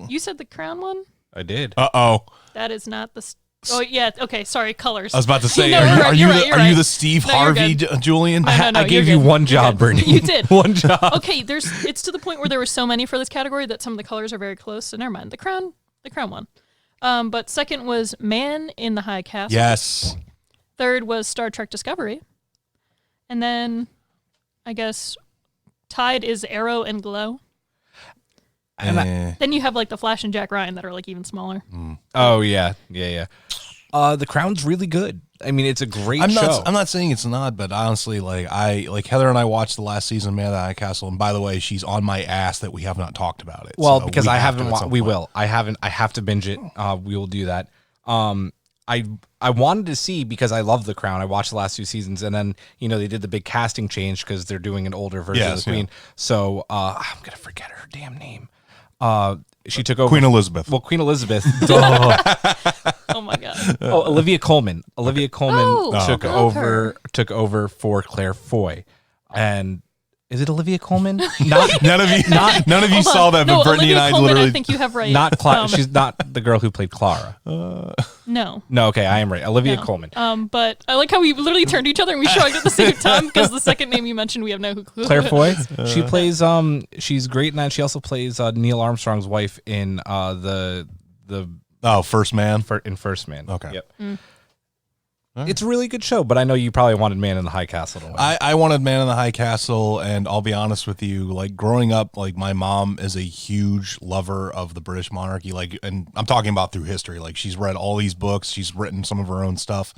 C: You said the Crown one?
B: I did.
D: Uh-oh.
C: That is not the. Oh yeah. Okay. Sorry. Colors.
D: I was about to say,
C: No,
D: are
C: you're right,
D: you
C: you're
D: the
C: right, you're
D: are you
C: right.
D: the Steve
C: No, you're
D: Harvey,
C: good.
D: Julian?
C: No,
B: I gave
C: you're
B: you
C: good.
B: one job, Brittany.
C: You did.
B: One job.
C: Okay. It's to the point where there were so many for this category that some of the colors are very close. So never mind. The Crown one. But second was Man in the High Castle.
D: Yes.
C: Third was Star Trek Discovery. And then, I guess, tied is Arrow and Glow. Then you have like the Flash and Jack Ryan that are like even smaller.
B: Oh yeah. The Crown's really good. I mean, it's a great show.
D: I'm not saying it's not, but honestly, like Heather and I watched the last season of Man in the High Castle, and by the way, she's on my ass that we have not talked about it.
B: Well,
D: So
B: because
D: we
B: I
D: have
B: haven't.
D: to at some
B: We
D: point.
B: will. I haven't. I have to binge it. We will do that. I wanted to see because I love The Crown. I watched the last 2 seasons, and then they did the big casting change because they're doing an older version of the Queen.
D: Yeah.
B: So I'm gonna forget her damn name. She took over
D: Queen Elizabeth.
B: Well, Queen Elizabeth.
C: Oh my god.
B: Olivia Colman. Olivia Colman
C: Oh,
B: took
C: love
B: took over for Claire Foy, and is it Olivia Colman?
D: None of you
C: Hold
D: saw
C: on.
D: that,
C: No,
D: but Brittany
C: Olivia
D: and I
C: Colman,
D: literally.
C: I think you have right.
B: Not Clara. She's not the girl who played Clara.
C: No.
B: No, okay, I am right. Olivia
C: No.
B: Colman.
C: But I like how we literally turned to each other and we shrugged at the same time because the second name you mentioned we have no clue.
B: Claire Foy. She plays. She's great in that. She also plays Neil Armstrong's wife in the
D: First Man.
B: in First Man.
D: Okay.
B: Yep. It's a really good show, but I know you probably wanted Man in the High Castle to win.
D: I wanted Man in the High Castle, and I'll be honest with you, like growing up, like my mom is a huge lover of the British monarchy, like, and I'm talking about through history. Like she's read all these books, she's written some of her own stuff,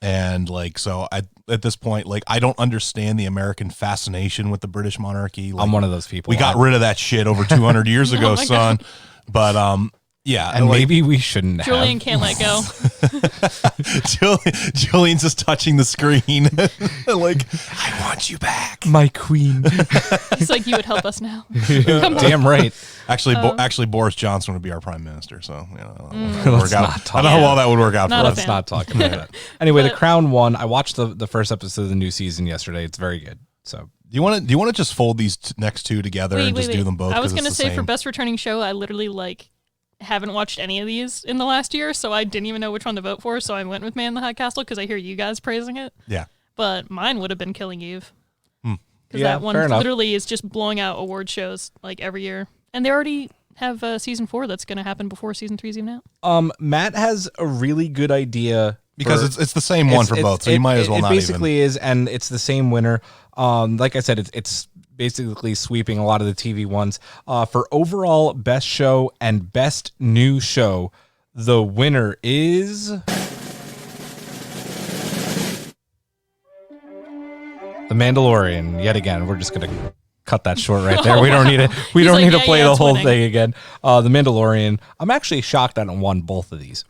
D: and like so at this point, like I don't understand the American fascination with the British monarchy. Like,
B: I'm one of those people.
D: we got rid of that shit over 200 years ago,
C: my
D: son. But yeah,
B: and
D: like,
B: maybe we shouldn't
C: Julian
B: have.
C: can't let go.
D: Julian's just touching the screen, like I want you back.
B: My queen.
C: He's like, you would help us now. Come on.
B: Damn right.
D: Actually, Boris Johnson would be our prime minister. So
B: Let's not talk.
D: I don't know how well that would work out
C: Not
D: for
C: a
D: us.
B: Let's
C: fan.
B: not talk about that. Anyway, The
C: But-
B: Crown won. I watched the first episode of the new season yesterday. It's very good. So
D: Do you want to just fold these next two together and just do them both?
C: I was
D: 'cause
C: gonna
D: it's the
C: say for
D: same?
C: best returning show, I literally haven't watched any of these in the last year, so I didn't even know which one to vote for. So I went with Man in the High Castle because I hear you guys praising it.
D: Yeah.
C: But mine would have been Killing Eve because
B: Yeah,
C: that one
B: fair enough.
C: literally is just blowing out award shows like every year, and they already have season 4 that's going to happen before season 3's even out.
B: Matt has a really good idea
D: Because it's the same one for both, so you might as well
B: it
D: not
B: basically is, and it's the same winner. Like I said, it's basically sweeping a lot of the TV ones. For overall best show and best new show, the winner is The Mandalorian. Yet again, we're just gonna cut that short right there. We don't need it. We
C: He's
B: don't
C: like,
B: need to
C: yeah,
B: play
C: yeah,
B: the
C: it's
B: whole
C: winning.
B: thing again. The Mandalorian. I'm actually shocked that it won both of these.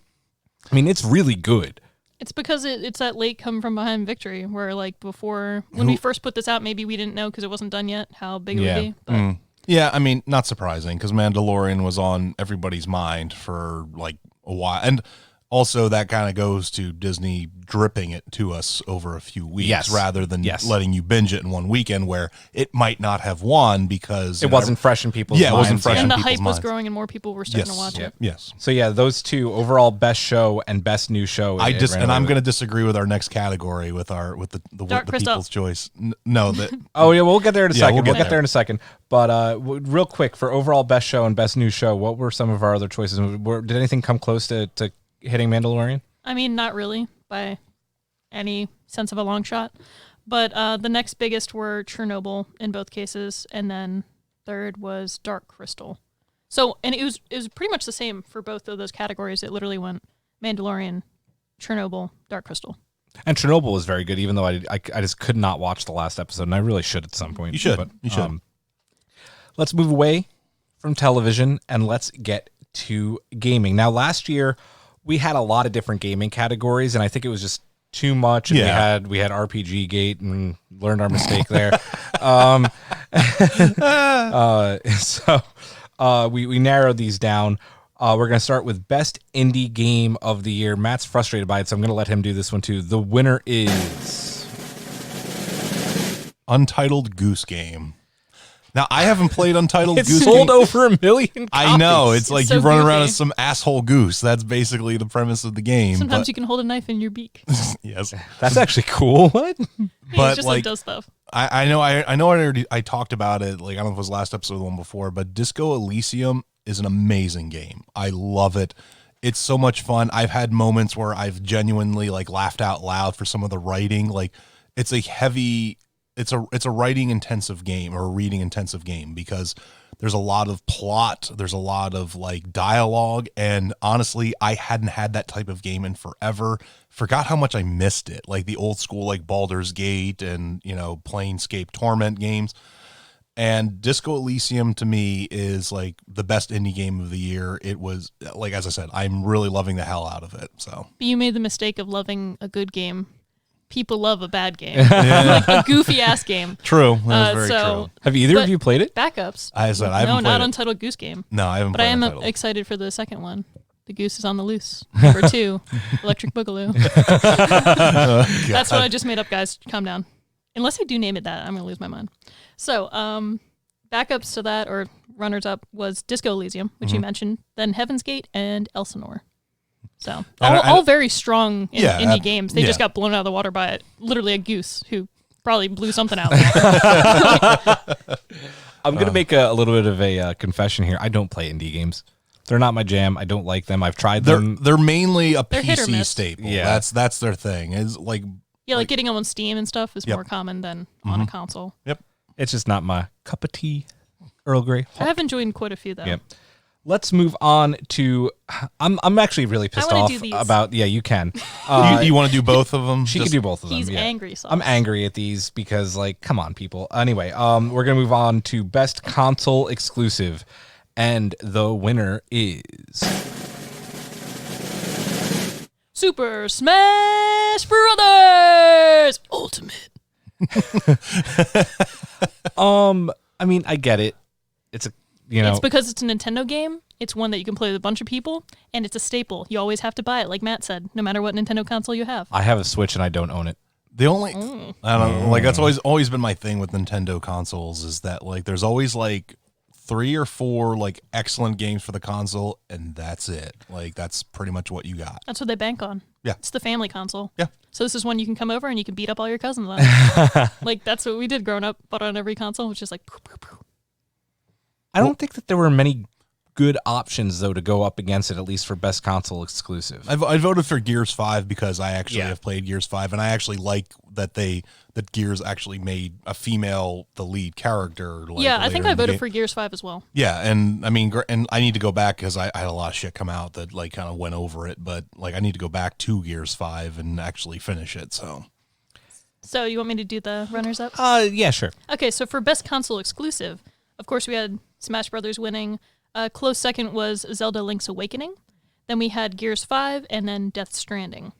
B: I mean, it's really good.
C: It's because it's that late come from behind victory where before when we first put this out, maybe we didn't know because it wasn't done yet how big it
B: Yeah.
C: would be. But
D: Yeah, I mean, not surprising because Mandalorian was on everybody's mind for like a while, and also that kind of goes to Disney dripping it to us over a few weeks,
B: Yes.
D: rather than
B: Yes.
D: letting you binge it in one weekend where it might not have won because
B: It wasn't fresh in people's
D: Yeah, it
B: minds.
D: wasn't fresh
C: and
D: in
C: the
D: people's
C: hype was
D: minds.
C: growing and more people were starting to watch
D: Yes,
C: it.
D: yes.
B: So yeah, those two overall best show and best new show.
D: I'm
B: going
D: going to disagree with our next category with the
C: Dark Crystal.
D: people's choice. No, that
B: Oh yeah, we'll get there in a
D: Yeah,
B: second.
D: we'll
B: We'll
D: get
B: get there in a second. But real quick, for overall best show and best new show, what were some of our other choices? Did anything come close to hitting Mandalorian?
C: I mean, not really by any sense of a long shot. But the next biggest were Chernobyl in both cases, and then third was Dark Crystal. So, and it was pretty much the same for both of those categories. It literally went Mandalorian, Chernobyl, Dark Crystal.
B: And Chernobyl was very good, even though I just could not watch the last episode, and I really should at some point.
D: You should.
B: But,
D: You should.
B: Let's move away from television and let's get to gaming. Now, last year we had a lot of different gaming categories, and I think it was just too much. And
D: Yeah.
B: we had RPG Gate and learned our mistake there. So we narrowed these down. We're going to start with best indie game of the year. Matt's frustrated by it, so I'm going to let him do this one too. The winner is
D: Untitled Goose Game. Now, I haven't played Untitled
B: It's
D: Goose
B: sold
D: Game.
B: over 1 million copies.
D: I know. It's like
C: so
D: you run around
C: goofy.
D: as some asshole goose. That's basically the premise of the game.
C: Sometimes you can hold a knife in your beak.
D: Yes.
B: That's actually cool. What?
D: But,
C: It's just
D: like,
C: does stuff.
D: I talked about it, like, I don't know if it was last episode or the one before, but Disco Elysium is an amazing game. I love it. It's so much fun. I've had moments where I've genuinely like laughed out loud for some of the writing. Like, it's a writing intensive game or a reading intensive game because there's a lot of plot, there's a lot of like dialogue, and honestly, I hadn't had that type of game in forever. Forgot how much I missed it, like the old school like Baldur's Gate and, you know, Planescape Torment games. And Disco Elysium to me is like the best indie game of the year. It was, like, as I said, I'm really loving the hell out of it. So
C: But you made the mistake of loving a good game. People love a bad game. Like a goofy ass game.
D: true. That was very
C: so
D: true.
B: Have either
C: But-
B: of you played it?
C: Backups.
D: I said I haven't
C: No,
D: played
C: not
D: it.
C: Untitled Goose Game.
D: No, I haven't
C: But I
D: played
C: am
D: Untitled.
C: excited for the second one. The Goose is on the Loose. Number 2, Electric Boogaloo. That's what I just made up, guys. Calm down. Unless I do name it that, I'm going to lose my mind. So, backups to that, or runners-up, was Disco Elysium, which you mentioned, then Heaven's Gate, and Elsinore. So, all very strong indie games. They just got blown out of the water by literally a goose who probably blew something out.
B: I'm going to make a little bit of a confession here. I don't play indie games. They're not my jam. I don't like them. I've tried them.
D: They're mainly a
C: They're hit or
D: PC
C: miss.
D: staple.
B: Yeah.
D: That's their thing. Is like
C: Yeah, like getting them on Steam and stuff is
D: Yep.
C: more common than on a console.
D: yep.
B: It's just not my cup of tea. Earl Grey.
C: I have enjoyed quite a few though.
B: Yep. Let's move on to. I'm actually really pissed
C: wanna
B: off
C: do these.
B: about. Yeah, you can.
D: You want to do both of them?
B: She can do both of them.
C: He's
B: yeah.
C: angry sauce.
B: I'm angry at these because, like, come on, people. Anyway, we're gonna move on to best console exclusive, and the winner is
C: Super Smash Brothers Ultimate.
B: I mean, I get it. It's a, you know,
C: It's because it's a Nintendo game. It's one that you can play with a bunch of people, and it's a staple. You always have to buy it, like Matt said, no matter what Nintendo console you have.
B: I have a Switch and I don't own it.
D: The only I don't know, like that's always been my thing with Nintendo consoles is that like there's always like 3 or 4 like excellent games for the console and that's it. Like that's pretty much what you got.
C: That's what they bank on.
D: Yeah.
C: It's the family console.
D: Yeah.
C: So this is one you can come over and you can beat up all your cousins on. Like, that's what we did growing up, but on every console, which is like, poof, poof, poof.
B: I don't think that there were many good options though to go up against it, at least for best console exclusive.
D: I voted for Gears 5 because I actually
B: Yeah.
D: have played Gears 5 and I actually like that that Gears actually made a female the lead character. Like,
C: Yeah, I think
D: later
C: I
D: in the
C: voted
D: game.
C: for Gears 5 as well.
D: Yeah, and I mean, and I need to go back because I had a lot of shit come out that like kind of went over it, but like I need to go back to Gears 5 and actually finish it.
C: So you want me to do the runners up?
B: Yeah, sure.
C: Okay, so for best console exclusive, of course we had Smash Brothers winning. Close second was Zelda Link's Awakening. Then we had Gears 5 and then Death Stranding.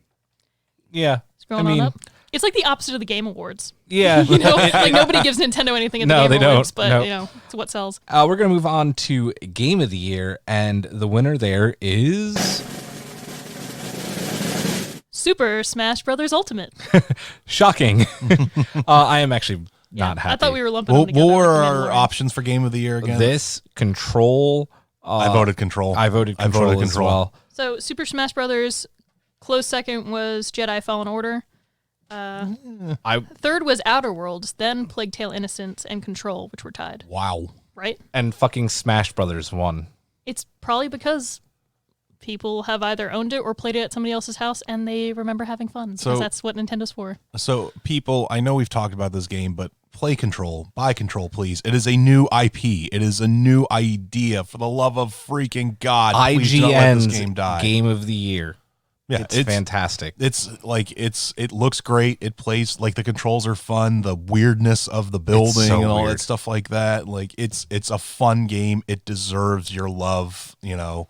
B: Yeah.
C: Scrolling
B: I mean,
C: on up. It's like the opposite of the Game Awards.
B: yeah.
C: You know, like nobody gives Nintendo anything at the
B: No,
C: Game
B: they don't.
C: Awards, but
B: No.
C: you know, it's what sells.
B: We're going to move on to Game of the Year, and the winner there is
C: Super Smash Brothers Ultimate.
B: shocking. I am actually not happy.
C: I thought we were lumping them
D: What
C: together.
D: were
C: like the
D: our
C: Mandalorian.
D: options for Game of the Year again?
B: This Control.
D: I voted Control.
B: I voted Control as well.
C: So Super Smash Brothers, close second was Jedi Fallen Order. Third was Outer Worlds, then Plague Tale Innocence and Control, which were tied,
D: Wow.
C: right?
B: And fucking Smash Brothers won.
C: It's probably because people have either owned it or played it at somebody else's house and they remember having fun, because
D: So-
C: that's what Nintendo's for.
D: So people, I know we've talked about this game, but play Control, buy Control, please. It is a new IP. It is a new idea. For the love of freaking God, please don't let this
B: IGN's
D: game die.
B: Game of the Year.
D: Yeah,
B: it's fantastic.
D: It's like it looks great. It plays like the controls are fun. The weirdness of the building
B: so
D: and all
B: weird.
D: that stuff like that. Like it's a fun game. It deserves your love. You know.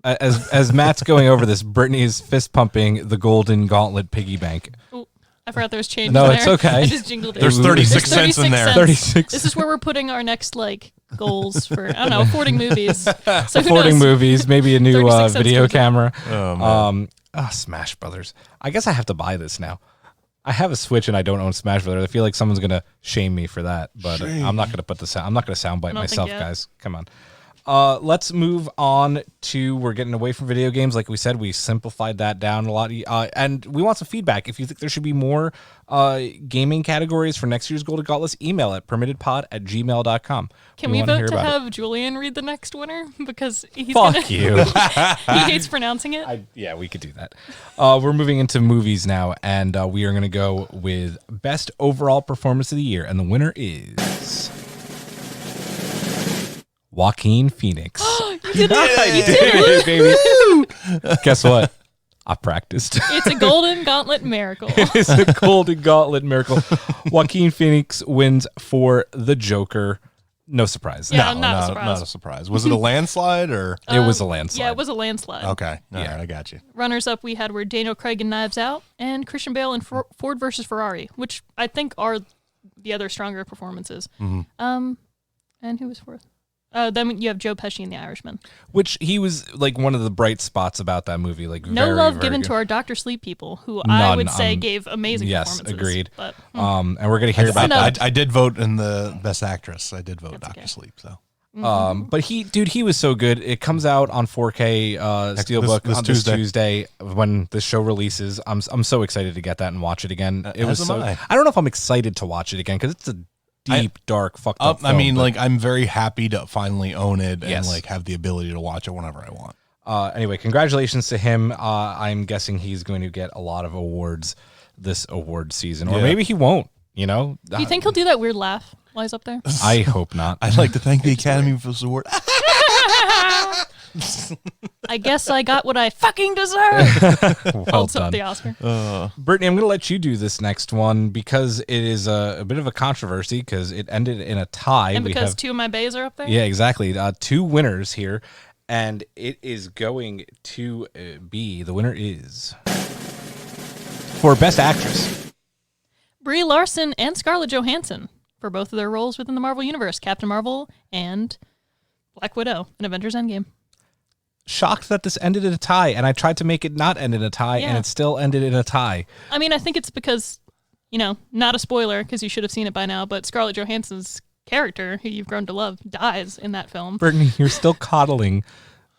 B: As Matt's going over this, Brittany is fist pumping the Golden Gauntlet piggy bank.
C: Ooh, I forgot there was change
B: No,
C: in
B: it's
C: there.
B: okay.
C: I just jingled it.
D: There's 36
C: There's
D: cents in there.
B: 36.
C: This is where we're putting our next like goals for, I don't know, affording movies. So who
B: Affording
C: knows?
B: movies, maybe a new
C: 36 cents
B: video
C: goes up.
B: camera.
D: Oh, man.
B: Smash Brothers. I guess I have to buy this now. I have a Switch and I don't own Smash Brothers. I feel like someone's gonna shame me for that, but I'm not gonna put the sound. I'm not gonna soundbite
C: don't
B: myself,
C: think yet.
B: guys. Come on. Let's move on to, we're getting away from video games. Like we said, we simplified that down a lot. And we want some feedback. If you think there should be more gaming categories for next year's Golden Gauntlets, email at permittedpod@gmail.com.
C: Can we
B: wanna hear
C: vote to
B: about it.
C: have Julian read the next winner? Because he's
B: Fuck
C: gonna,
B: you.
C: he hates pronouncing it.
B: Yeah, we could do that. We're moving into movies now, and we are going to go with Best Overall Performance of the Year. And the winner is Joaquin Phoenix.
C: You did it.
B: baby. Guess what? I practiced.
C: It's a Golden Gauntlet miracle.
B: It's a Golden Gauntlet miracle. Joaquin Phoenix wins for The Joker. No surprise.
C: Yeah, not a surprise.
D: Not a surprise. Was it a landslide or?
B: It was a landslide.
C: Yeah, it was a landslide.
D: Okay. All
B: Yeah.
D: right, I got you.
C: Runners up we had were Daniel Craig in Knives Out and Christian Bale in Ford versus Ferrari, which I think are the other stronger performances.
B: Mm-hmm.
C: And who was fourth? Then you have Joe Pesci in The Irishman.
B: Which he was like one of the bright spots about that movie. Like
C: No
B: very,
C: love
B: very
C: given
B: good.
C: to our Dr. Sleep people, who I
B: None,
C: would say gave amazing
B: yes,
C: performances.
B: agreed.
C: But
B: And we're gonna hear about
C: enough.
B: that.
D: I did vote in the Best Actress. I did vote
C: That's
D: Dr.
C: okay.
D: Sleep. So
B: But he was so good. It comes out on 4K Steelbook
D: this
B: on this
D: Tuesday.
B: Tuesday when the show releases. I'm so excited to get that and watch it again. It was
D: as
B: so.
D: am I.
B: I don't know if I'm excited to watch it again because it's a deep, dark, fucked up.
D: I mean,
B: film,
D: like, I'm very happy to finally own it and
B: Yes.
D: like have the ability to watch it whenever I want.
B: anyway, congratulations to him. I'm guessing he's going to get a lot of awards this award season, or
D: Yeah.
B: maybe he won't. You know,
C: do you think he'll do that weird laugh while he's up there?
B: I hope not.
D: I'd like to thank the Academy for this award.
C: I guess I got what I fucking deserve.
B: Well
C: Holds up
B: done.
C: the Oscar.
B: Brittany, I'm going to let you do this next one because it is a bit of a controversy because it ended in a tie.
C: And
B: We
C: because
B: have-
C: two of my bays are up there?
B: Yeah, exactly. Two winners here, and it is going to be, the winner is for Best Actress.
C: Brie Larson and Scarlett Johansson for both of their roles within the Marvel Universe, Captain Marvel and Black Widow in Avengers Endgame.
B: Shocked that this ended in a tie, and I tried to make it not end in a tie, and
C: Yeah.
B: it still ended in a tie.
C: I mean, I think it's because, you know, not a spoiler because you should have seen it by now, but Scarlett Johansson's character, who you've grown to love, dies in that film.
B: Brittany, you're still coddling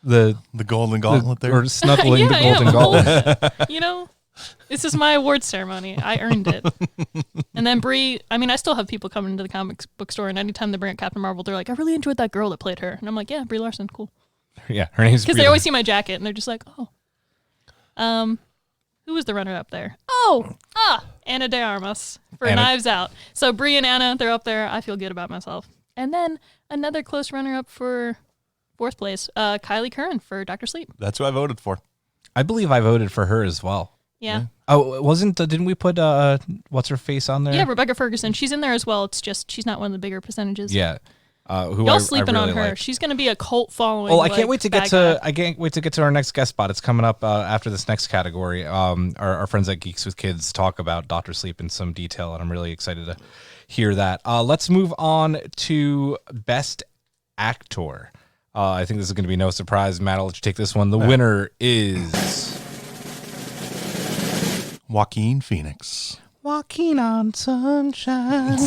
B: the
D: The Gauntlet there.
B: or snuggling the
C: Yeah,
B: Golden
C: yeah,
B: Gauntlet.
C: You know, this is my award ceremony. I earned it. And then Brie, I mean, I still have people coming into the comics book store, and anytime they bring up Captain Marvel, they're like, I really enjoyed that girl that played her. And I'm like, yeah, Brie Larson, cool.
B: Yeah, her name's
C: Because
B: Brie
C: they always
B: Larson.
C: see my jacket, and they're just like, oh. Who was the runner up there? Oh, Anna de Armas for
B: Anna.
C: Knives Out. So Brie and Anna, they're up there. I feel good about myself. And then another close runner up for fourth place, Kylie Curran for Dr. Sleep.
D: That's who I voted for.
B: I believe I voted for her as well.
C: Yeah.
B: Oh, didn't we put what's her face on there?
C: Yeah, Rebecca Ferguson. She's in there as well. It's just she's not one of the bigger percentages.
B: Yeah. Who
C: Y'all
B: I
C: sleeping
B: really
C: on her.
B: like.
C: She's going to be a cult following.
B: Well, I
C: like,
B: can't wait to get
C: bad
B: to
C: guy.
B: I can't wait to get to our next guest spot. It's coming up after this next category. Our friends at Geeks with Kids talk about Dr. Sleep in some detail, and I'm really excited to hear that. Let's move on to Best Actor. I think this is going to be no surprise. Matt, I'll let you take this one. The winner is
D: Joaquin Phoenix.
B: Joaquin on Sunshine.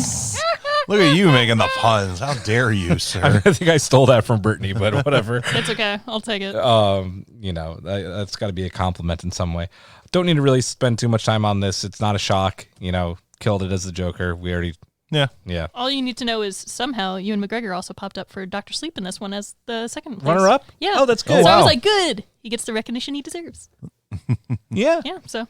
D: Look at you making the puns. How dare you,
B: I
D: sir?
B: think I stole that from Brittany, but whatever.
C: It's okay. I'll take it.
B: You know, that's got to be a compliment in some way. Don't need to really spend too much time on this. It's not a shock. You know, killed it as the Joker. We already,
D: Yeah.
C: All you need to know is somehow Ewan McGregor also popped up for Dr. Sleep in this one as the second place.
B: Runner up?
C: Yeah.
B: Oh, that's good.
C: So I was
B: Wow.
C: like, good. He gets the recognition he deserves.
B: Yeah.
C: Yeah. So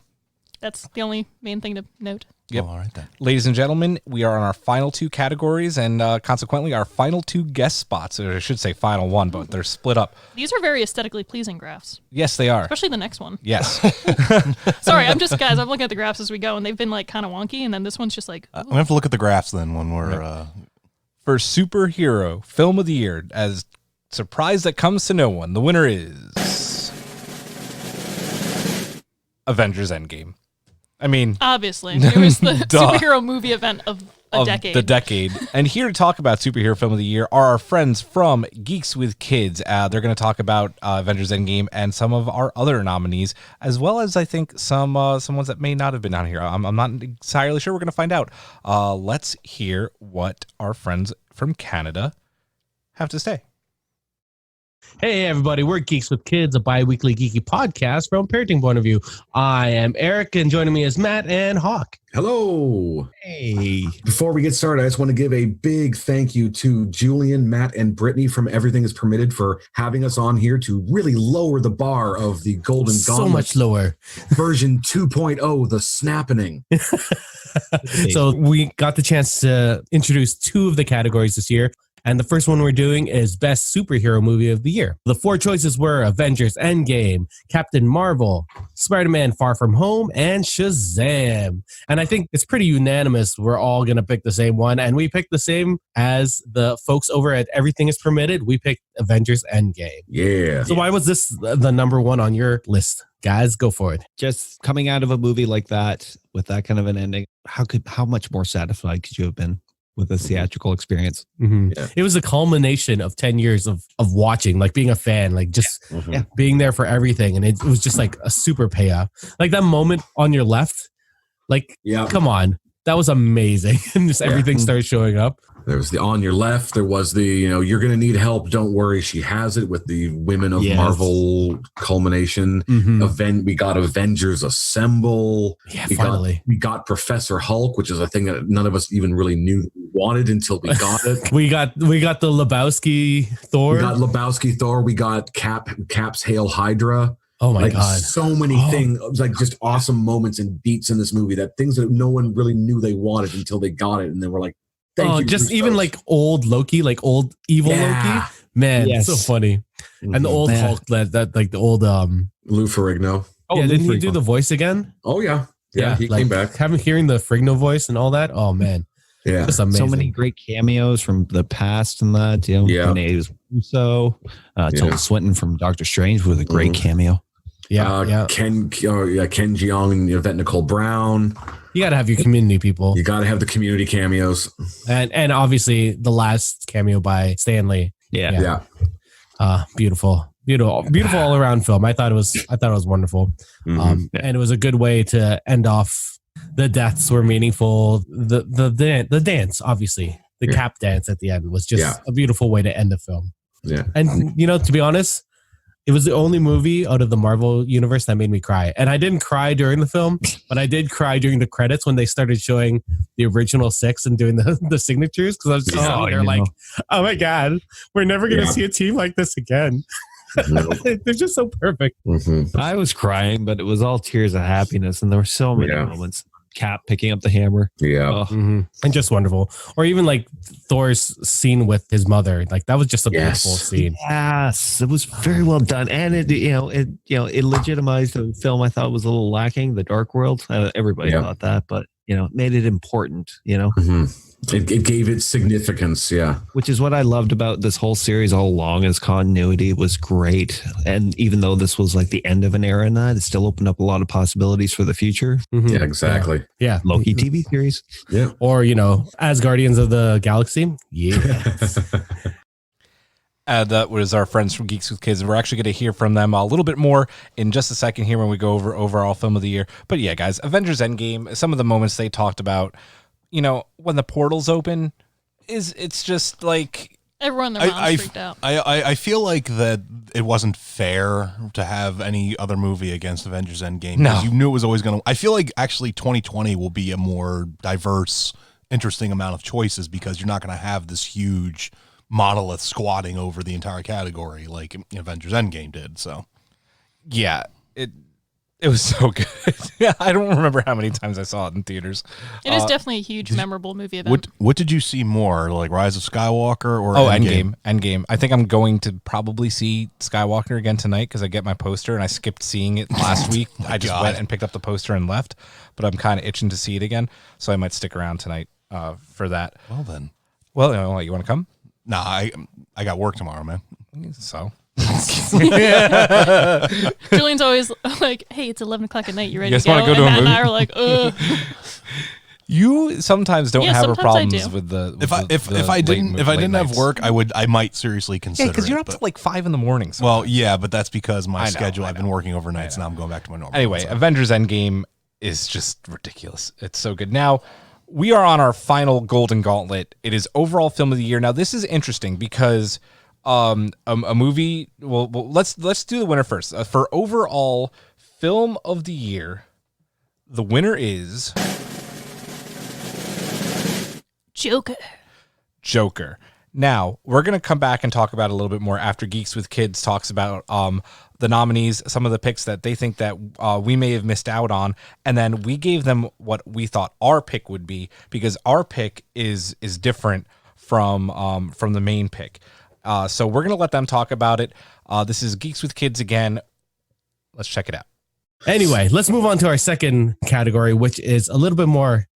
C: that's the only main thing to note.
B: Yep.
D: Oh, all right then.
B: Ladies and gentlemen, we are on our final two categories and consequently our final two guest spots. Or I should say final one, but they're split up.
C: These are very aesthetically pleasing graphs,
B: Yes, they are.
C: especially the next one.
B: Yes.
C: Sorry, I'm looking at the graphs as we go, and they've been like kind of wonky, and then this one's just like,
D: I'm gonna have to look at the graphs then when we're.
B: For superhero film of the year, as surprise that comes to no one, the winner is Avengers Endgame. I mean,
C: obviously, it was the
B: Duh.
C: superhero movie event of
B: of
C: decade.
B: the decade. And here to talk about superhero film of the year are our friends from Geeks with Kids. They're going to talk about Avengers Endgame and some of our other nominees, as well as I think some ones that may not have been on here. I'm not entirely sure. We're going to find out. Let's hear what our friends from Canada have to say.
I: Hey, everybody. We're Geeks with Kids, a bi-weekly geeky podcast from a parenting point of view. I am Eric, and joining me is Matt and Hawk.
J: Hello.
I: Hey.
J: Before we get started, I just want to give a big thank you to Julian, Matt, and Brittany from Everything is Permitted for having us on here to really lower the bar of the Golden Gauntlets.
I: So much lower.
J: Version 2.0, the snapping.
I: So we got the chance to introduce two of the categories this year. And the first one we're doing is Best Superhero Movie of the Year. The four choices were Avengers Endgame, Captain Marvel, Spider-Man Far From Home, and Shazam. And I think it's pretty unanimous. We're all going to pick the same one. And we picked the same as the folks over at Everything is Permitted. We picked Avengers Endgame.
J: Yeah.
I: So why was this the number one on your list? Guys, go for it.
K: Just coming out of a movie like that with that kind of an ending, how much more satisfied could you have been with a theatrical experience?
I: Mm-hmm. Yeah. It was a culmination of 10 years of watching, like being a fan, like just being there for everything. And it was just like a super payoff. Like that moment on your left, like, come on, that was amazing. And just everything started showing up.
J: There was the on your left. There was the, you're going to need help. Don't worry. She has it with the Women of Marvel culmination. We got Avengers Assemble.
I: Yeah, finally.
J: We got Professor Hulk, which is a thing that none of us even really knew we wanted until we got it.
I: we got the Lebowski Thor.
J: We got Lebowski Thor. We got Cap's Hail Hydra.
I: Oh my God.
J: So many things, like just awesome moments and beats in this movie, that things that no one really knew they wanted until they got it. And they were like,
I: just even like old Loki, like old evil Loki. Man, so funny. And the old Hulk, that like the old
J: Lou Ferrigno.
I: Oh, yeah, didn't he do the voice again?
J: Oh yeah. He came back.
I: Hearing the Ferrigno voice and all that. Oh man.
J: Yeah.
I: Just amazing.
K: So many great cameos from the past and that, Rene Russo, Tilda Swinton from Doctor Strange with a great cameo.
J: Ken Jeong and Yvette Nicole Brown.
I: You got to have your community people.
J: You got to have the community cameos.
I: And obviously the last cameo by Stanley.
J: Yeah.
I: Beautiful all around film. I thought it was wonderful. And it was a good way to end off. The deaths were meaningful. The dance, obviously, the cap dance at the end was just a beautiful way to end a film.
J: Yeah.
I: And to be honest, it was the only movie out of the Marvel universe that made me cry. And I didn't cry during the film, but I did cry during the credits when they started showing the original six and doing the signatures. Because I was just sitting there like, oh my God, we're never going to see a team like this again. They're just so perfect.
K: I was crying, but it was all tears of happiness. And there were so many moments. Cap picking up the hammer.
I: And just wonderful. Or even like Thor's scene with his mother. Like that was just a beautiful scene.
K: Yes, it was very well done. And it legitimized the film I thought was a little lacking, the Dark World. Everybody thought that, but it made it important,
J: It gave it significance,
K: which is what I loved about this whole series all along. Its continuity was great, and even though this was like the end of an era, and that it still opened up a lot of possibilities for the future.
J: Yeah, exactly.
I: Yeah,
K: Loki TV series.
J: Yeah,
I: or as Guardians of the Galaxy. Yes.
B: That was our friends from Geeks with Kids, and we're actually going to hear from them a little bit more in just a second here when we go over overall film of the year. But yeah, guys, Avengers Endgame, some of the moments they talked about, when the portals open, it's just like
C: everyone their moms freaked out.
D: I feel like that it wasn't fair to have any other movie against Avengers Endgame.
B: No.
D: You knew it was always going to. I feel like actually 2020 will be a more diverse, interesting amount of choices because you're not going to have this huge monolith squatting over the entire category like Avengers Endgame did. So
B: yeah, it was so good. I don't remember how many times I saw it in theaters.
C: It is definitely a huge memorable movie event.
D: What did you see more, like Rise of Skywalker or
B: Endgame? I think I'm going to probably see Skywalker again tonight because I get my poster and I skipped seeing it last week. I just went and picked up the poster and left, but I'm kind of itching to see it again, so I might stick around tonight for that.
D: Well then.
B: Well, you want to come?
D: Nah, I got work tomorrow, man.
B: So
C: Julian's always like, "Hey, it's 11 o'clock at night. You ready
B: guys
C: to go?"
B: Want to go to a
C: Matt
B: movie?
C: and I are like, "Ugh."
B: You sometimes don't
C: Yeah,
B: have
C: sometimes I
B: problems
C: do.
B: with the.
D: If I didn't have work, I might seriously consider.
B: Yeah, because you're
D: it,
B: up
D: but-
B: to like 5 in the morning.
D: Well, yeah, but that's because my
B: I know,
D: schedule.
B: I
D: I've been working overnights, now I'm going back to my normal.
B: Anyway,
D: so.
B: Avengers Endgame is just ridiculous. It's so good. Now, we are on our final Golden Gauntlet. It is overall film of the year. Now, this is interesting because a movie. Well, let's do the winner first. For overall film of the year, the winner is Joker. Now, we're going to come back and talk about it a little bit more after Geeks with Kids talks about the nominees, some of the picks that they think that we may have missed out on, and then we gave them what we thought our pick would be, because our pick is different from the main pick. So we're going to let them talk about it. This is Geeks with Kids again. Let's check it out.
I: Anyway, let's move on to our second category, which is a little bit more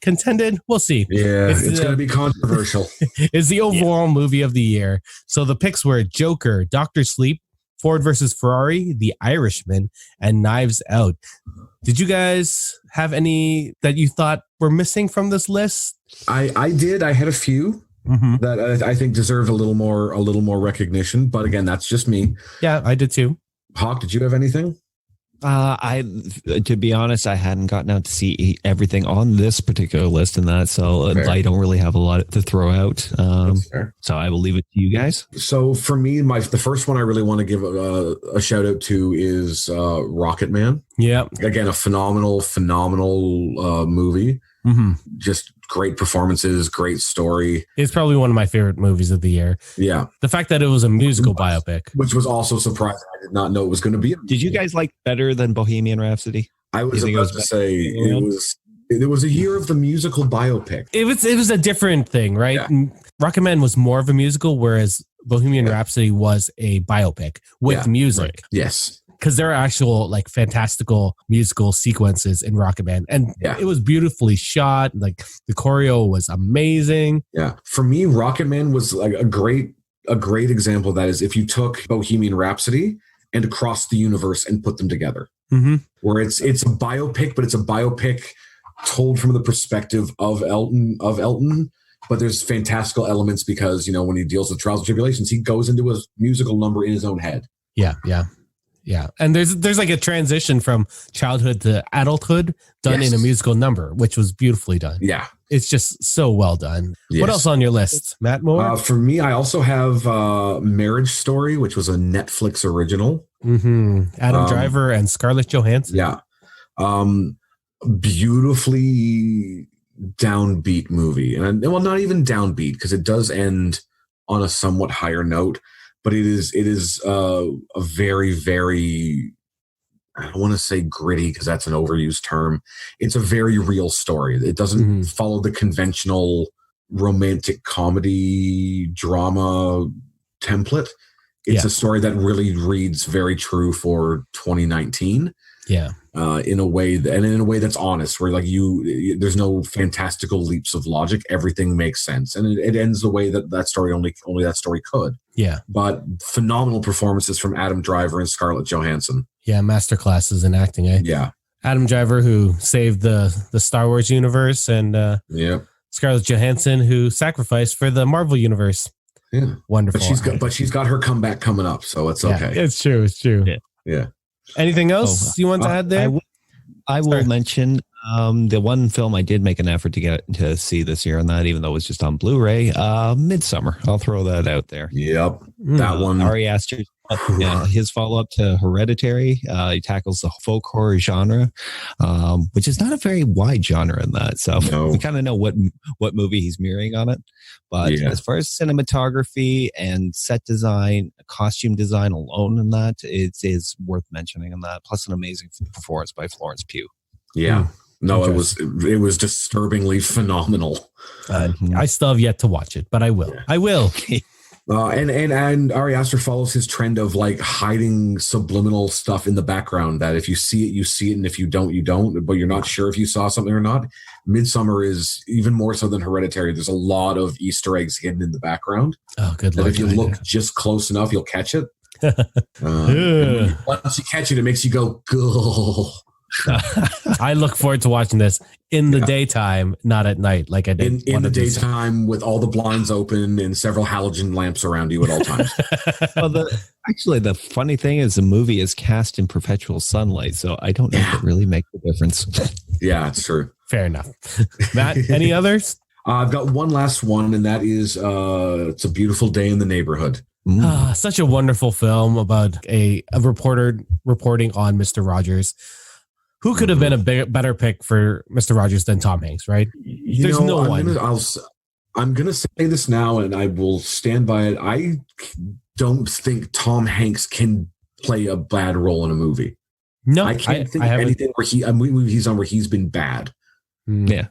I: contended. We'll see.
J: Yeah, it's going to be controversial.
I: It's the overall movie of the year. So the picks were Joker, Dr. Sleep, Ford versus Ferrari, The Irishman, and Knives Out. Did you guys have any that you thought were missing from this list?
J: I did. I had a few that I think deserved a little more recognition. But again, that's just me.
I: Yeah, I did too.
J: Hawk, did you have anything?
K: To be honest, I hadn't gotten out to see everything on this particular list and that, so I don't really have a lot to throw out. So I will leave it to you guys.
J: So for me, the first one I really want to give a shout out to is Rocket Man.
I: Yeah,
J: again, a phenomenal movie.
I: Mm-hmm.
J: Just great performances, great story.
I: It's probably one of my favorite movies of the year.
J: Yeah,
I: the fact that it was a musical biopic,
J: which was also surprising. I did not know it was going to be.
K: Did you guys like better than Bohemian Rhapsody?
J: I was about to say it was a year of the musical biopic.
I: It was a different thing, right? Yeah. Rocket Man was more of a musical, whereas Bohemian Rhapsody was a biopic with music.
J: Right. Yes.
I: Because there are actual like fantastical musical sequences in Rocket Man, and it was beautifully shot. Like the choreo was amazing.
J: Yeah, for me, Rocket Man was like a great example of that. Is if you took Bohemian Rhapsody and Across the Universe and put them together, where it's a biopic, but it's a biopic told from the perspective of Elton. But there's fantastical elements because when he deals with trials and tribulations, he goes into a musical number in his own head.
I: Yeah, and there's like a transition from childhood to adulthood done in a musical number, which was beautifully done.
J: Yeah,
I: it's just so well done.
J: Yes.
I: What else on your list, Matt Moore?
J: For me, I also have Marriage Story, which was a Netflix original.
I: Adam Driver and Scarlett Johansson.
J: Yeah, beautifully downbeat movie, and not even downbeat because it does end on a somewhat higher note. But it is a very, very, I don't want to say gritty because that's an overused term. It's a very real story. It doesn't follow the conventional romantic comedy drama template. It's a story that really reads very true for 2019.
I: Yeah.
J: In a way that's honest, where like there's no fantastical leaps of logic. Everything makes sense, and it ends the way that story only that story could.
I: Yeah,
J: but phenomenal performances from Adam Driver and Scarlett Johansson.
I: Yeah, masterclasses in acting.
J: Yeah,
I: Adam Driver, who saved the Star Wars universe, and Scarlett Johansson, who sacrificed for the Marvel universe.
J: Yeah,
I: wonderful.
J: But she's got her comeback coming up, so it's okay.
I: It's true.
J: Yeah.
I: Anything else you want to add there?
K: I will mention the one film I did make an effort to get to see this year, and that even though it was just on Blu-ray, Midsummer. I'll throw that out there.
J: Yep, that one.
K: Ari Aster, his follow-up to Hereditary. He tackles the folk horror genre, which is not a very wide genre in that. So we kind of know what movie he's mirroring on it. But as far as cinematography and set design, costume design alone in that, it is worth mentioning in that. Plus an amazing performance by Florence Pugh.
J: Yeah. No, it was disturbingly phenomenal.
I: I still have yet to watch it, but I will. I will.
J: And Ari Aster follows his trend of like hiding subliminal stuff in the background that if you see it, you see it, and if you don't, you don't. But you're not sure if you saw something or not. Midsummer is even more so than Hereditary. There's a lot of Easter eggs hidden in the background.
I: Oh, good
J: that
I: luck.
J: If you look just close enough, you'll catch it. Once you catch it, it makes you go, "Gah."
I: I look forward to watching this. in the daytime, not at night, like I did
J: in the daytime with all the blinds open and several halogen lamps around you at all times.
K: Well, the funny thing is the movie is cast in perpetual sunlight, so I don't know if it really makes a difference.
J: Yeah, it's true.
I: Fair enough. Matt, any others?
J: I've got one last one, and that is It's a Beautiful Day in the Neighborhood.
I: Such a wonderful film about a reporter reporting on Mr. Rogers. Who could have been a better pick for Mr. Rogers than Tom Hanks, right? There's no one.
J: I'm going to say this now, and I will stand by it. I don't think Tom Hanks can play a bad role in a movie.
I: No,
J: I can't think of anything where movie he's on where he's been bad.
K: Yeah.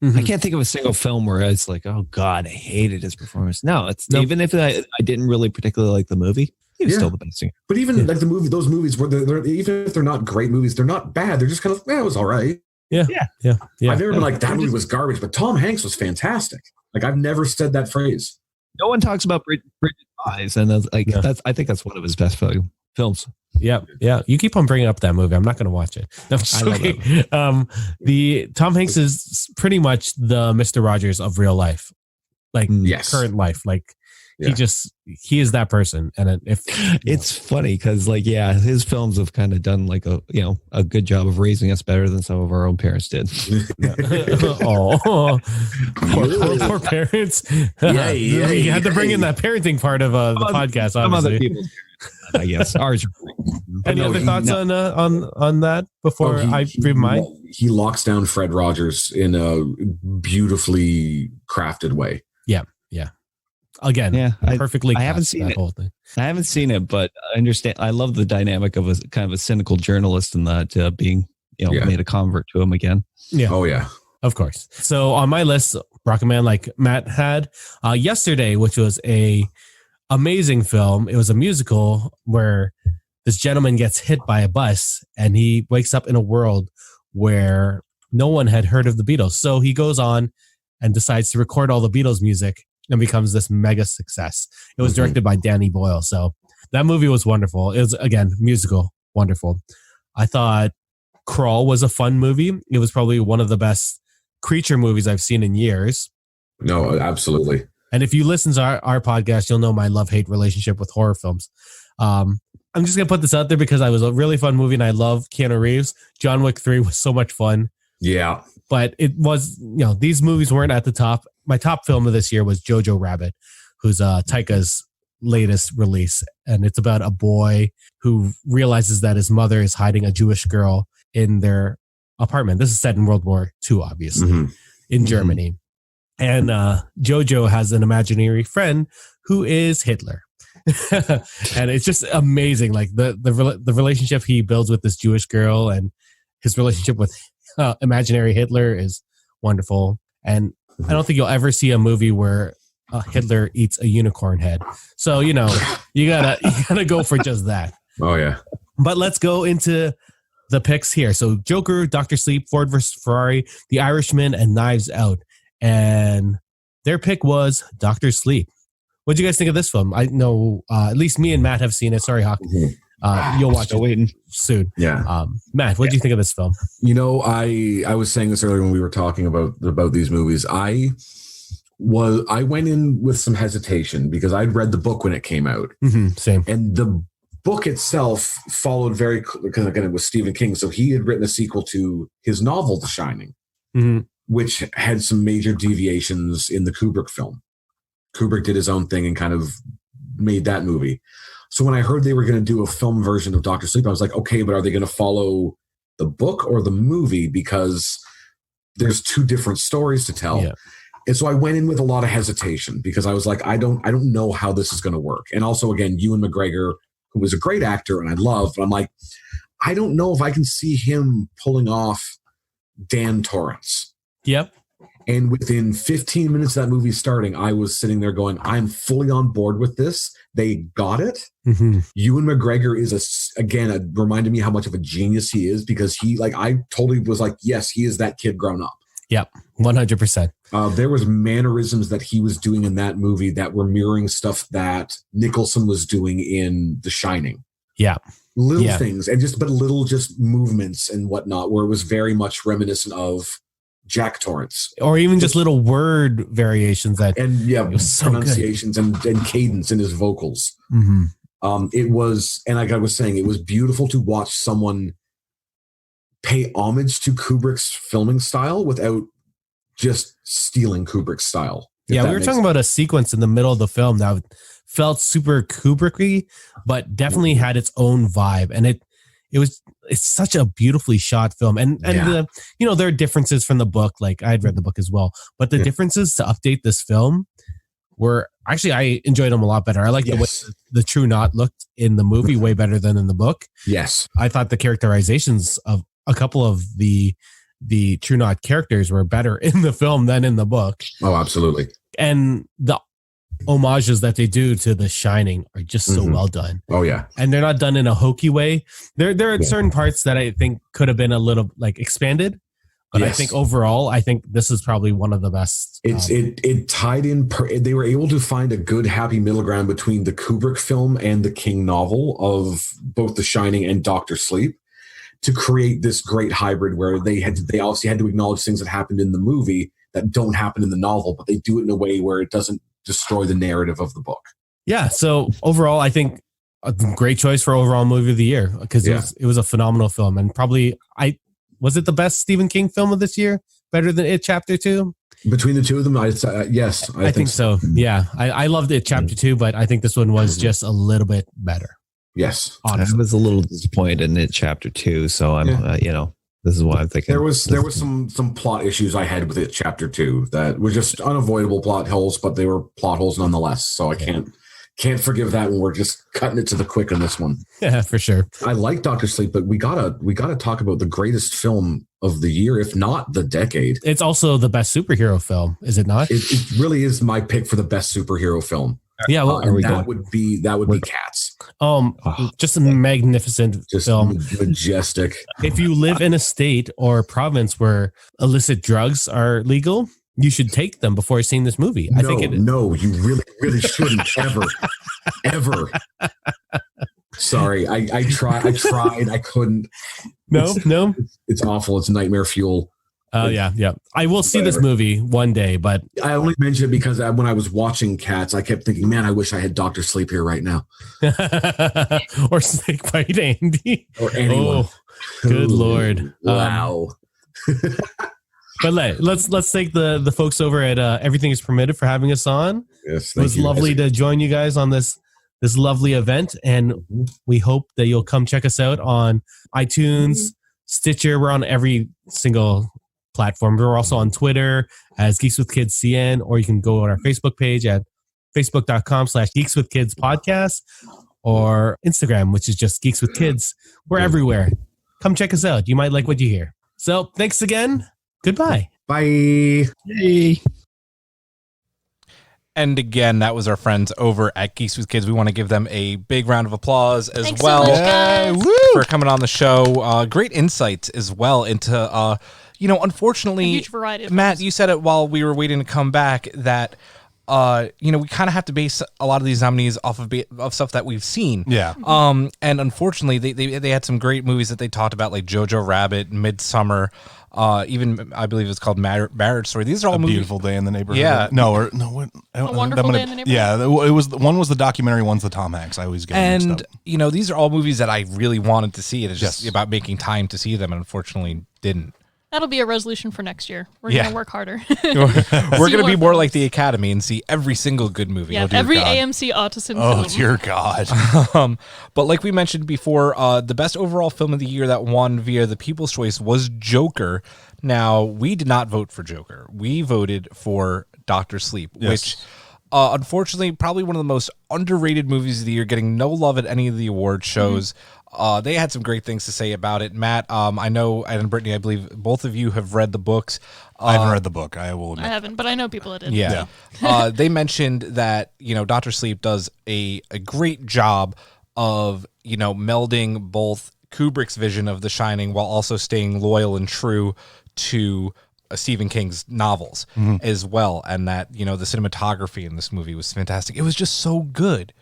K: I can't think of a single film where it's like, oh God, I hated his performance. No, even if I didn't really particularly like the movie, he was still the best singer.
J: But even like those movies where they're even if they're not great movies, they're not bad. They're just kind of, it was all right.
I: Yeah.
J: I've never been like, that movie was garbage, but Tom Hanks was fantastic. Like, I've never said that phrase.
K: No one talks about Bridget Eyes, and I think that's one of his best films.
I: Yeah. You keep on bringing up that movie. I'm not going to watch it. No, I love it. The Tom Hanks is pretty much the Mr. Rogers of real life, like current life. Like he is that person. And
K: it's funny because his films have kind of done like a good job of raising us better than some of our own parents did.
I: Poor parents. Yeah. You had to bring in that parenting part of the podcast. Obviously. Some other people.
K: I guess ours.
I: Any other thoughts on that before I read mine?
J: He locks down Fred Rogers in a beautifully crafted way.
I: Yeah. Again, perfectly.
K: I haven't seen it.
I: Whole thing.
K: I haven't seen it, but I understand. I love the dynamic of a kind of a cynical journalist and that being made a convert to him again.
I: Yeah.
J: Oh yeah.
I: Of course. So on my list, Rocket Man, like Matt had yesterday, which was a amazing film. It was a musical where this gentleman gets hit by a bus and he wakes up in a world where no one had heard of the Beatles. So he goes on and decides to record all the Beatles music and becomes this mega success. It was directed by Danny Boyle. So that movie was wonderful. It was, again, musical, wonderful. I thought Crawl was a fun movie. It was probably one of the best creature movies I've seen in years.
J: No, absolutely.
I: And if you listen to our podcast, you'll know my love-hate relationship with horror films. I'm just going to put this out there because it was a really fun movie and I love Keanu Reeves. John Wick 3 was so much fun.
J: Yeah.
I: But it was, these movies weren't at the top. My top film of this year was Jojo Rabbit, who's Taika's latest release. And it's about a boy who realizes that his mother is hiding a Jewish girl in their apartment. This is set in World War II, obviously, in Germany. And Jojo has an imaginary friend who is Hitler. And it's just amazing. Like the relationship he builds with this Jewish girl and his relationship with imaginary Hitler is wonderful. And I don't think you'll ever see a movie where Hitler eats a unicorn head. So, you gotta go for just that.
J: Oh yeah.
I: But let's go into the picks here. So Joker, Dr. Sleep, Ford vs. Ferrari, The Irishman, and Knives Out. And their pick was Dr. Sleep. What do you guys think of this film? I know at least me and Matt have seen it. Sorry, Hawk. You'll watch it waiting soon.
J: Yeah.
I: Matt, what do you think of this film?
J: I was saying this earlier when we were talking about these movies. I went in with some hesitation because I'd read the book when it came out.
I: Same.
J: And the book itself followed because again, it was Stephen King. So he had written a sequel to his novel, The Shining, which had some major deviations in the Kubrick film. Kubrick did his own thing and kind of made that movie. So when I heard they were going to do a film version of Dr. Sleep, I was like, okay, but are they going to follow the book or the movie? Because there's two different stories to tell. Yeah. And so I went in with a lot of hesitation because I was like, I don't know how this is going to work. And also, again, Ewan McGregor, who was a great actor and I love, but I'm like, I don't know if I can see him pulling off Dan Torrance.
I: Yep.
J: And within 15 minutes of that movie starting, I was sitting there going, I'm fully on board with this. They got it. Ewan McGregor is reminded me how much of a genius he is because I totally was like, yes, he is that kid grown up.
I: Yep. 100%.
J: There was mannerisms that he was doing in that movie that were mirroring stuff that Nicholson was doing in The Shining.
I: Yeah.
J: Little things and little movements and whatnot, where it was very much reminiscent of Jack Torrance,
I: or even just little word variations that
J: so pronunciations and cadence in his vocals. It was, and like I was saying, it was beautiful to watch someone pay homage to Kubrick's filming style without just stealing Kubrick's style.
I: Yeah, we were talking about a sequence in the middle of the film that felt super Kubrick-y, but definitely had its own vibe, and it's such a beautifully shot film. And there are differences from the book. Like I had read the book as well, but the differences to update this film were actually, I enjoyed them a lot better. I like the way the True Knot looked in the movie way better than in the book.
J: Yes.
I: I thought the characterizations of a couple of the True Knot characters were better in the film than in the book.
J: Oh, absolutely.
I: And the homages that they do to The Shining are just so well done.
J: Oh yeah.
I: And they're not done in a hokey way. There are certain parts that I think could have been a little like expanded, but I think overall, I think this is probably one of the best.
J: It tied in. They were able to find a good happy middle ground between the Kubrick film and the King novel of both The Shining and Dr. Sleep to create this great hybrid where they obviously had to acknowledge things that happened in the movie that don't happen in the novel, but they do it in a way where it doesn't destroy the narrative of the book.
I: Yeah. So overall, I think a great choice for overall movie of the year because it was a phenomenal film, and probably was it the best Stephen King film of this year? Better than It Chapter 2?
J: Between the two of them, yes,
I: I think so. Yeah, I loved It Chapter 2, but I think this one was just a little bit better.
J: Yes,
K: honestly. I was a little disappointed in It Chapter 2, so I'm this is why I'm thinking
J: there was some plot issues I had with It Chapter 2 that were just unavoidable plot holes, but they were plot holes nonetheless. So I can't forgive that when we're just cutting it to the quick on this one.
I: Yeah, for sure.
J: I like Dr. Sleep, but we gotta talk about the greatest film of the year, if not the decade.
I: It's also the best superhero film, is it not?
J: It really is my pick for the best superhero film.
I: Yeah, well,
J: that would be Cats.
I: Just a magnificent film,
J: majestic.
I: If you live in a state or a province where illicit drugs are legal, you should take them before seeing this movie. I think
J: you really shouldn't ever. Sorry, I tried, I couldn't.
I: No,
J: it's awful. It's nightmare fuel.
I: Yeah. I will see this movie one day, but
J: I only mention it because when I was watching Cats, I kept thinking, man, I wish I had Dr. Sleep here right now.
I: Or Snakebite Andy.
J: Or anyone.
I: Oh, good Lord.
J: Wow.
I: But let's thank the folks over at Everything is Permitted for having us on.
J: Yes,
I: it was lovely to join you guys on this lovely event, and we hope that you'll come check us out on iTunes, Stitcher. We're on every single platform. We're also on Twitter as Geeks with Kids CN, or you can go on our Facebook page at facebook.com/Geeks with Kids podcast, or Instagram, which is just Geeks with Kids. We're everywhere. Come check us out. You might like what you hear. So thanks again. Goodbye.
J: Bye.
I: Yay.
B: And again, that was our friends over at Geeks with Kids. We want to give them a big round of applause as
C: Thanks
B: well
C: so much, guys.
B: for coming on the show. Great insights as well into, unfortunately,
C: a huge variety of
B: Matt,
C: films.
B: you said it while we were waiting to come back that, we kind of have to base a lot of these nominees off of stuff that we've seen.
D: Yeah.
B: And unfortunately, they had some great movies that they talked about, like Jojo Rabbit, Midsummer. Even I believe it's called Marriage Story. These are all movies.
D: Beautiful Day in the Neighborhood.
B: Yeah.
C: A Wonderful Day in the Neighborhood.
D: Yeah, it was one was the documentary, one's the Tom Hanks. I always get mixed up.
B: These are all movies that I really wanted to see. It's just about making time to see them, and unfortunately didn't.
C: That'll be a resolution for next year. We're going to work harder.
B: We're going to be more like the Academy and see every single good movie.
C: Yeah, every AMC Autism film.
D: Oh, dear God.
B: But like we mentioned before, the best overall film of the year that won via the People's Choice was Joker. Now, we did not vote for Joker. We voted for Dr. Sleep, which... unfortunately, probably one of the most underrated movies of the year, getting no love at any of the award shows. They had some great things to say about it. Matt, I know, and Brittany, I believe both of you have read the books.
D: I haven't read the book, I will admit.
C: I haven't, but I know people that did.
B: Yeah. They mentioned that, Dr. Sleep does a great job of, melding both Kubrick's vision of The Shining while also staying loyal and true to Stephen King's novels as well, and that the cinematography in this movie was fantastic. It was just so good.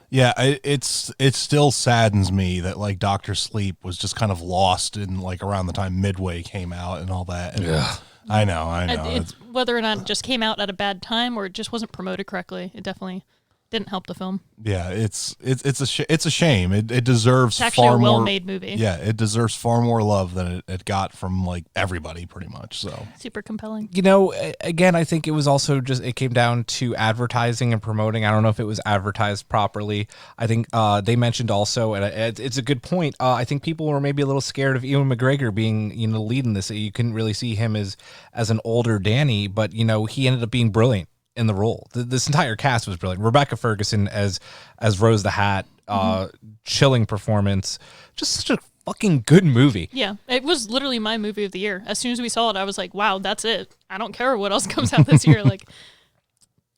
D: Yeah, it still saddens me that like Doctor Sleep was just kind of lost in like around the time Midway came out and all that. And
B: Yeah.
D: I know.
C: It's whether or not it just came out at a bad time or it just wasn't promoted correctly. It definitely didn't help the film.
D: Yeah, it's a shame. It deserves
C: It's actually
D: far
C: a
D: more
C: well-made movie.
D: Yeah, it deserves far more love than it got from like everybody, pretty much. So
C: Super compelling.
B: You know, again, I think it was also just, it came down to advertising and promoting. I don't know if it was advertised properly. I think they mentioned also, and it's a good point, I think people were maybe a little scared of Ewan McGregor being, you know, leading this. You couldn't really see him as an older Danny, but, you know, he ended up being brilliant in the role. This entire cast was brilliant. Rebecca Ferguson as Rose the Hat, chilling performance, just such a fucking good movie.
C: Yeah, it was literally my movie of the year. As soon as we saw it, I was like, wow, that's it. I don't care what else comes out this year. Like,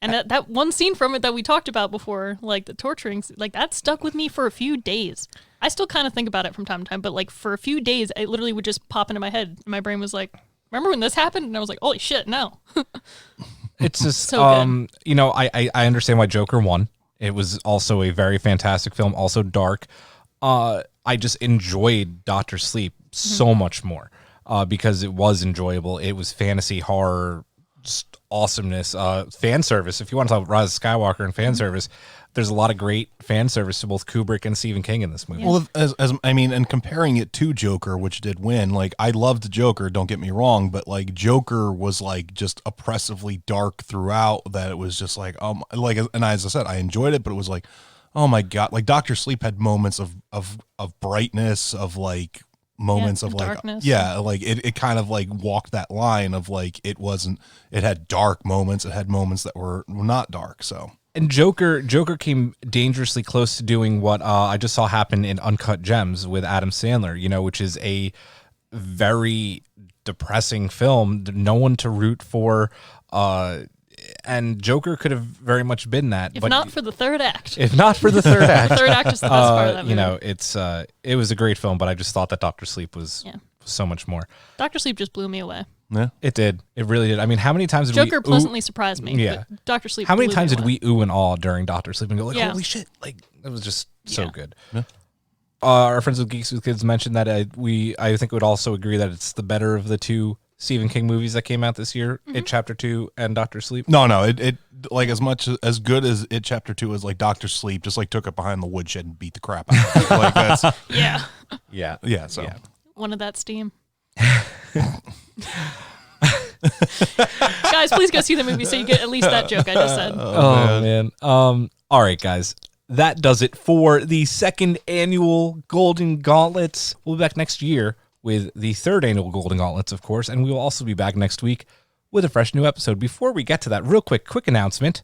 C: and that one scene from it that we talked about before, like the torturing, like that stuck with me for a few days. I still kind of think about it from time to time, but like for a few days, it literally would just pop into my head. My brain was like, remember when this happened? And I was like, holy shit, no.
B: It's just,
C: So
B: you know, I understand why Joker won. It was also a very fantastic film, also dark. I just enjoyed Dr. Sleep so much more because it was enjoyable. It was fantasy, horror, just awesomeness, fan service. If you want to talk about Rise of Skywalker and fan service, there's a lot of great fan service to both Kubrick and Stephen King in this movie.
D: Well, as I mean, and comparing it to Joker, which did win, like I loved Joker, don't get me wrong, but like Joker was like just oppressively dark throughout, that it was just like, like, and as I said, I enjoyed it, but it was like, oh my God, like Dr. Sleep had moments of brightness, of like moments of like,
C: darkness.
D: like it kind of like walked that line of like, it had dark moments, it had moments that were not dark. So.
B: And Joker came dangerously close to doing what I just saw happen in Uncut Gems with Adam Sandler, you know, which is a very depressing film, no one to root for, and Joker could have very much been that.
C: If not for the third act.
B: If not for the third act.
C: The third act is the best part of that movie.
B: You know, it was a great film, but I just thought that Dr. Sleep was so much more.
C: Dr. Sleep just blew me away.
D: Yeah,
B: it did. It really did. I mean, how many times did
C: Joker
B: we
C: pleasantly surprised me?
B: Yeah,
C: but Dr. Sleep.
B: How many
C: blew
B: times
C: me
B: did
C: away.
B: we ooh and awe during Dr. Sleep and go like, holy shit! Like it was just so good. Yeah. Our friends with Geeks with Kids mentioned that I think would also agree that it's the better of the two Stephen King movies that came out this year, It Chapter 2 and Dr. Sleep.
D: No, it like as much as good as It Chapter 2 is, like Dr. Sleep just like took it behind the woodshed and beat the crap out of it. Like that's
C: yeah.
D: So
C: one of that steam. Guys, please go see the movie so you get at least that joke I just said.
B: Oh man. All right, guys. That does it for the second annual Golden Gauntlets. We'll be back next year with the third annual Golden Gauntlets, of course, and we will also be back next week with a fresh new episode. Before we get to that, real quick announcement.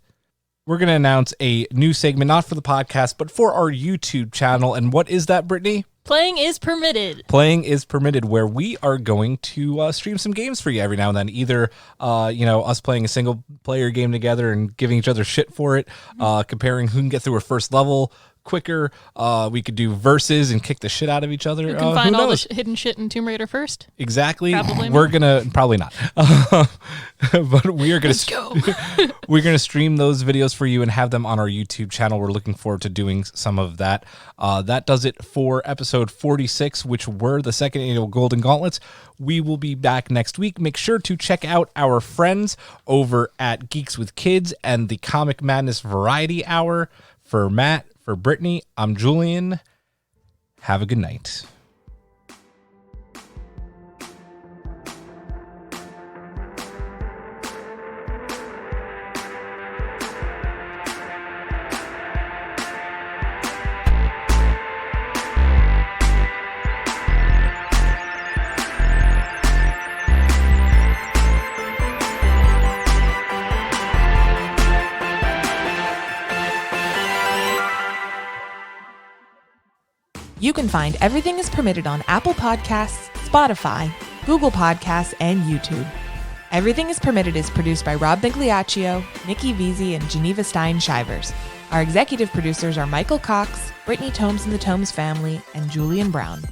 B: We're going to announce a new segment, not for the podcast, but for our YouTube channel. And what is that, Brittany?
C: Playing is permitted.
B: Playing is permitted, where we are going to stream some games for you every now and then. Either, us playing a single player game together and giving each other shit for it, comparing who can get through a first level quicker. We could do verses and kick the shit out of each other.
C: You can find all the hidden shit in Tomb Raider first.
B: Exactly.
C: Probably
B: We're probably not, but we are gonna.
C: Let's go.
B: We're gonna stream those videos for you and have them on our YouTube channel. We're looking forward to doing some of that. That does it for episode 46, which were the second annual Golden Gauntlets. We will be back next week. Make sure to check out our friends over at Geeks with Kids and the Comic Madness Variety Hour. For Matt, for Brittany, I'm Julian. Have a good night.
L: You can find Everything is Permitted on Apple Podcasts, Spotify, Google Podcasts, and YouTube. Everything is Permitted is produced by Rob Bigliaccio, Nikki Veazey, and Geneva Stein-Shivers. Our executive producers are Michael Cox, Brittany Tomes and the Tomes family, and Julian Brown.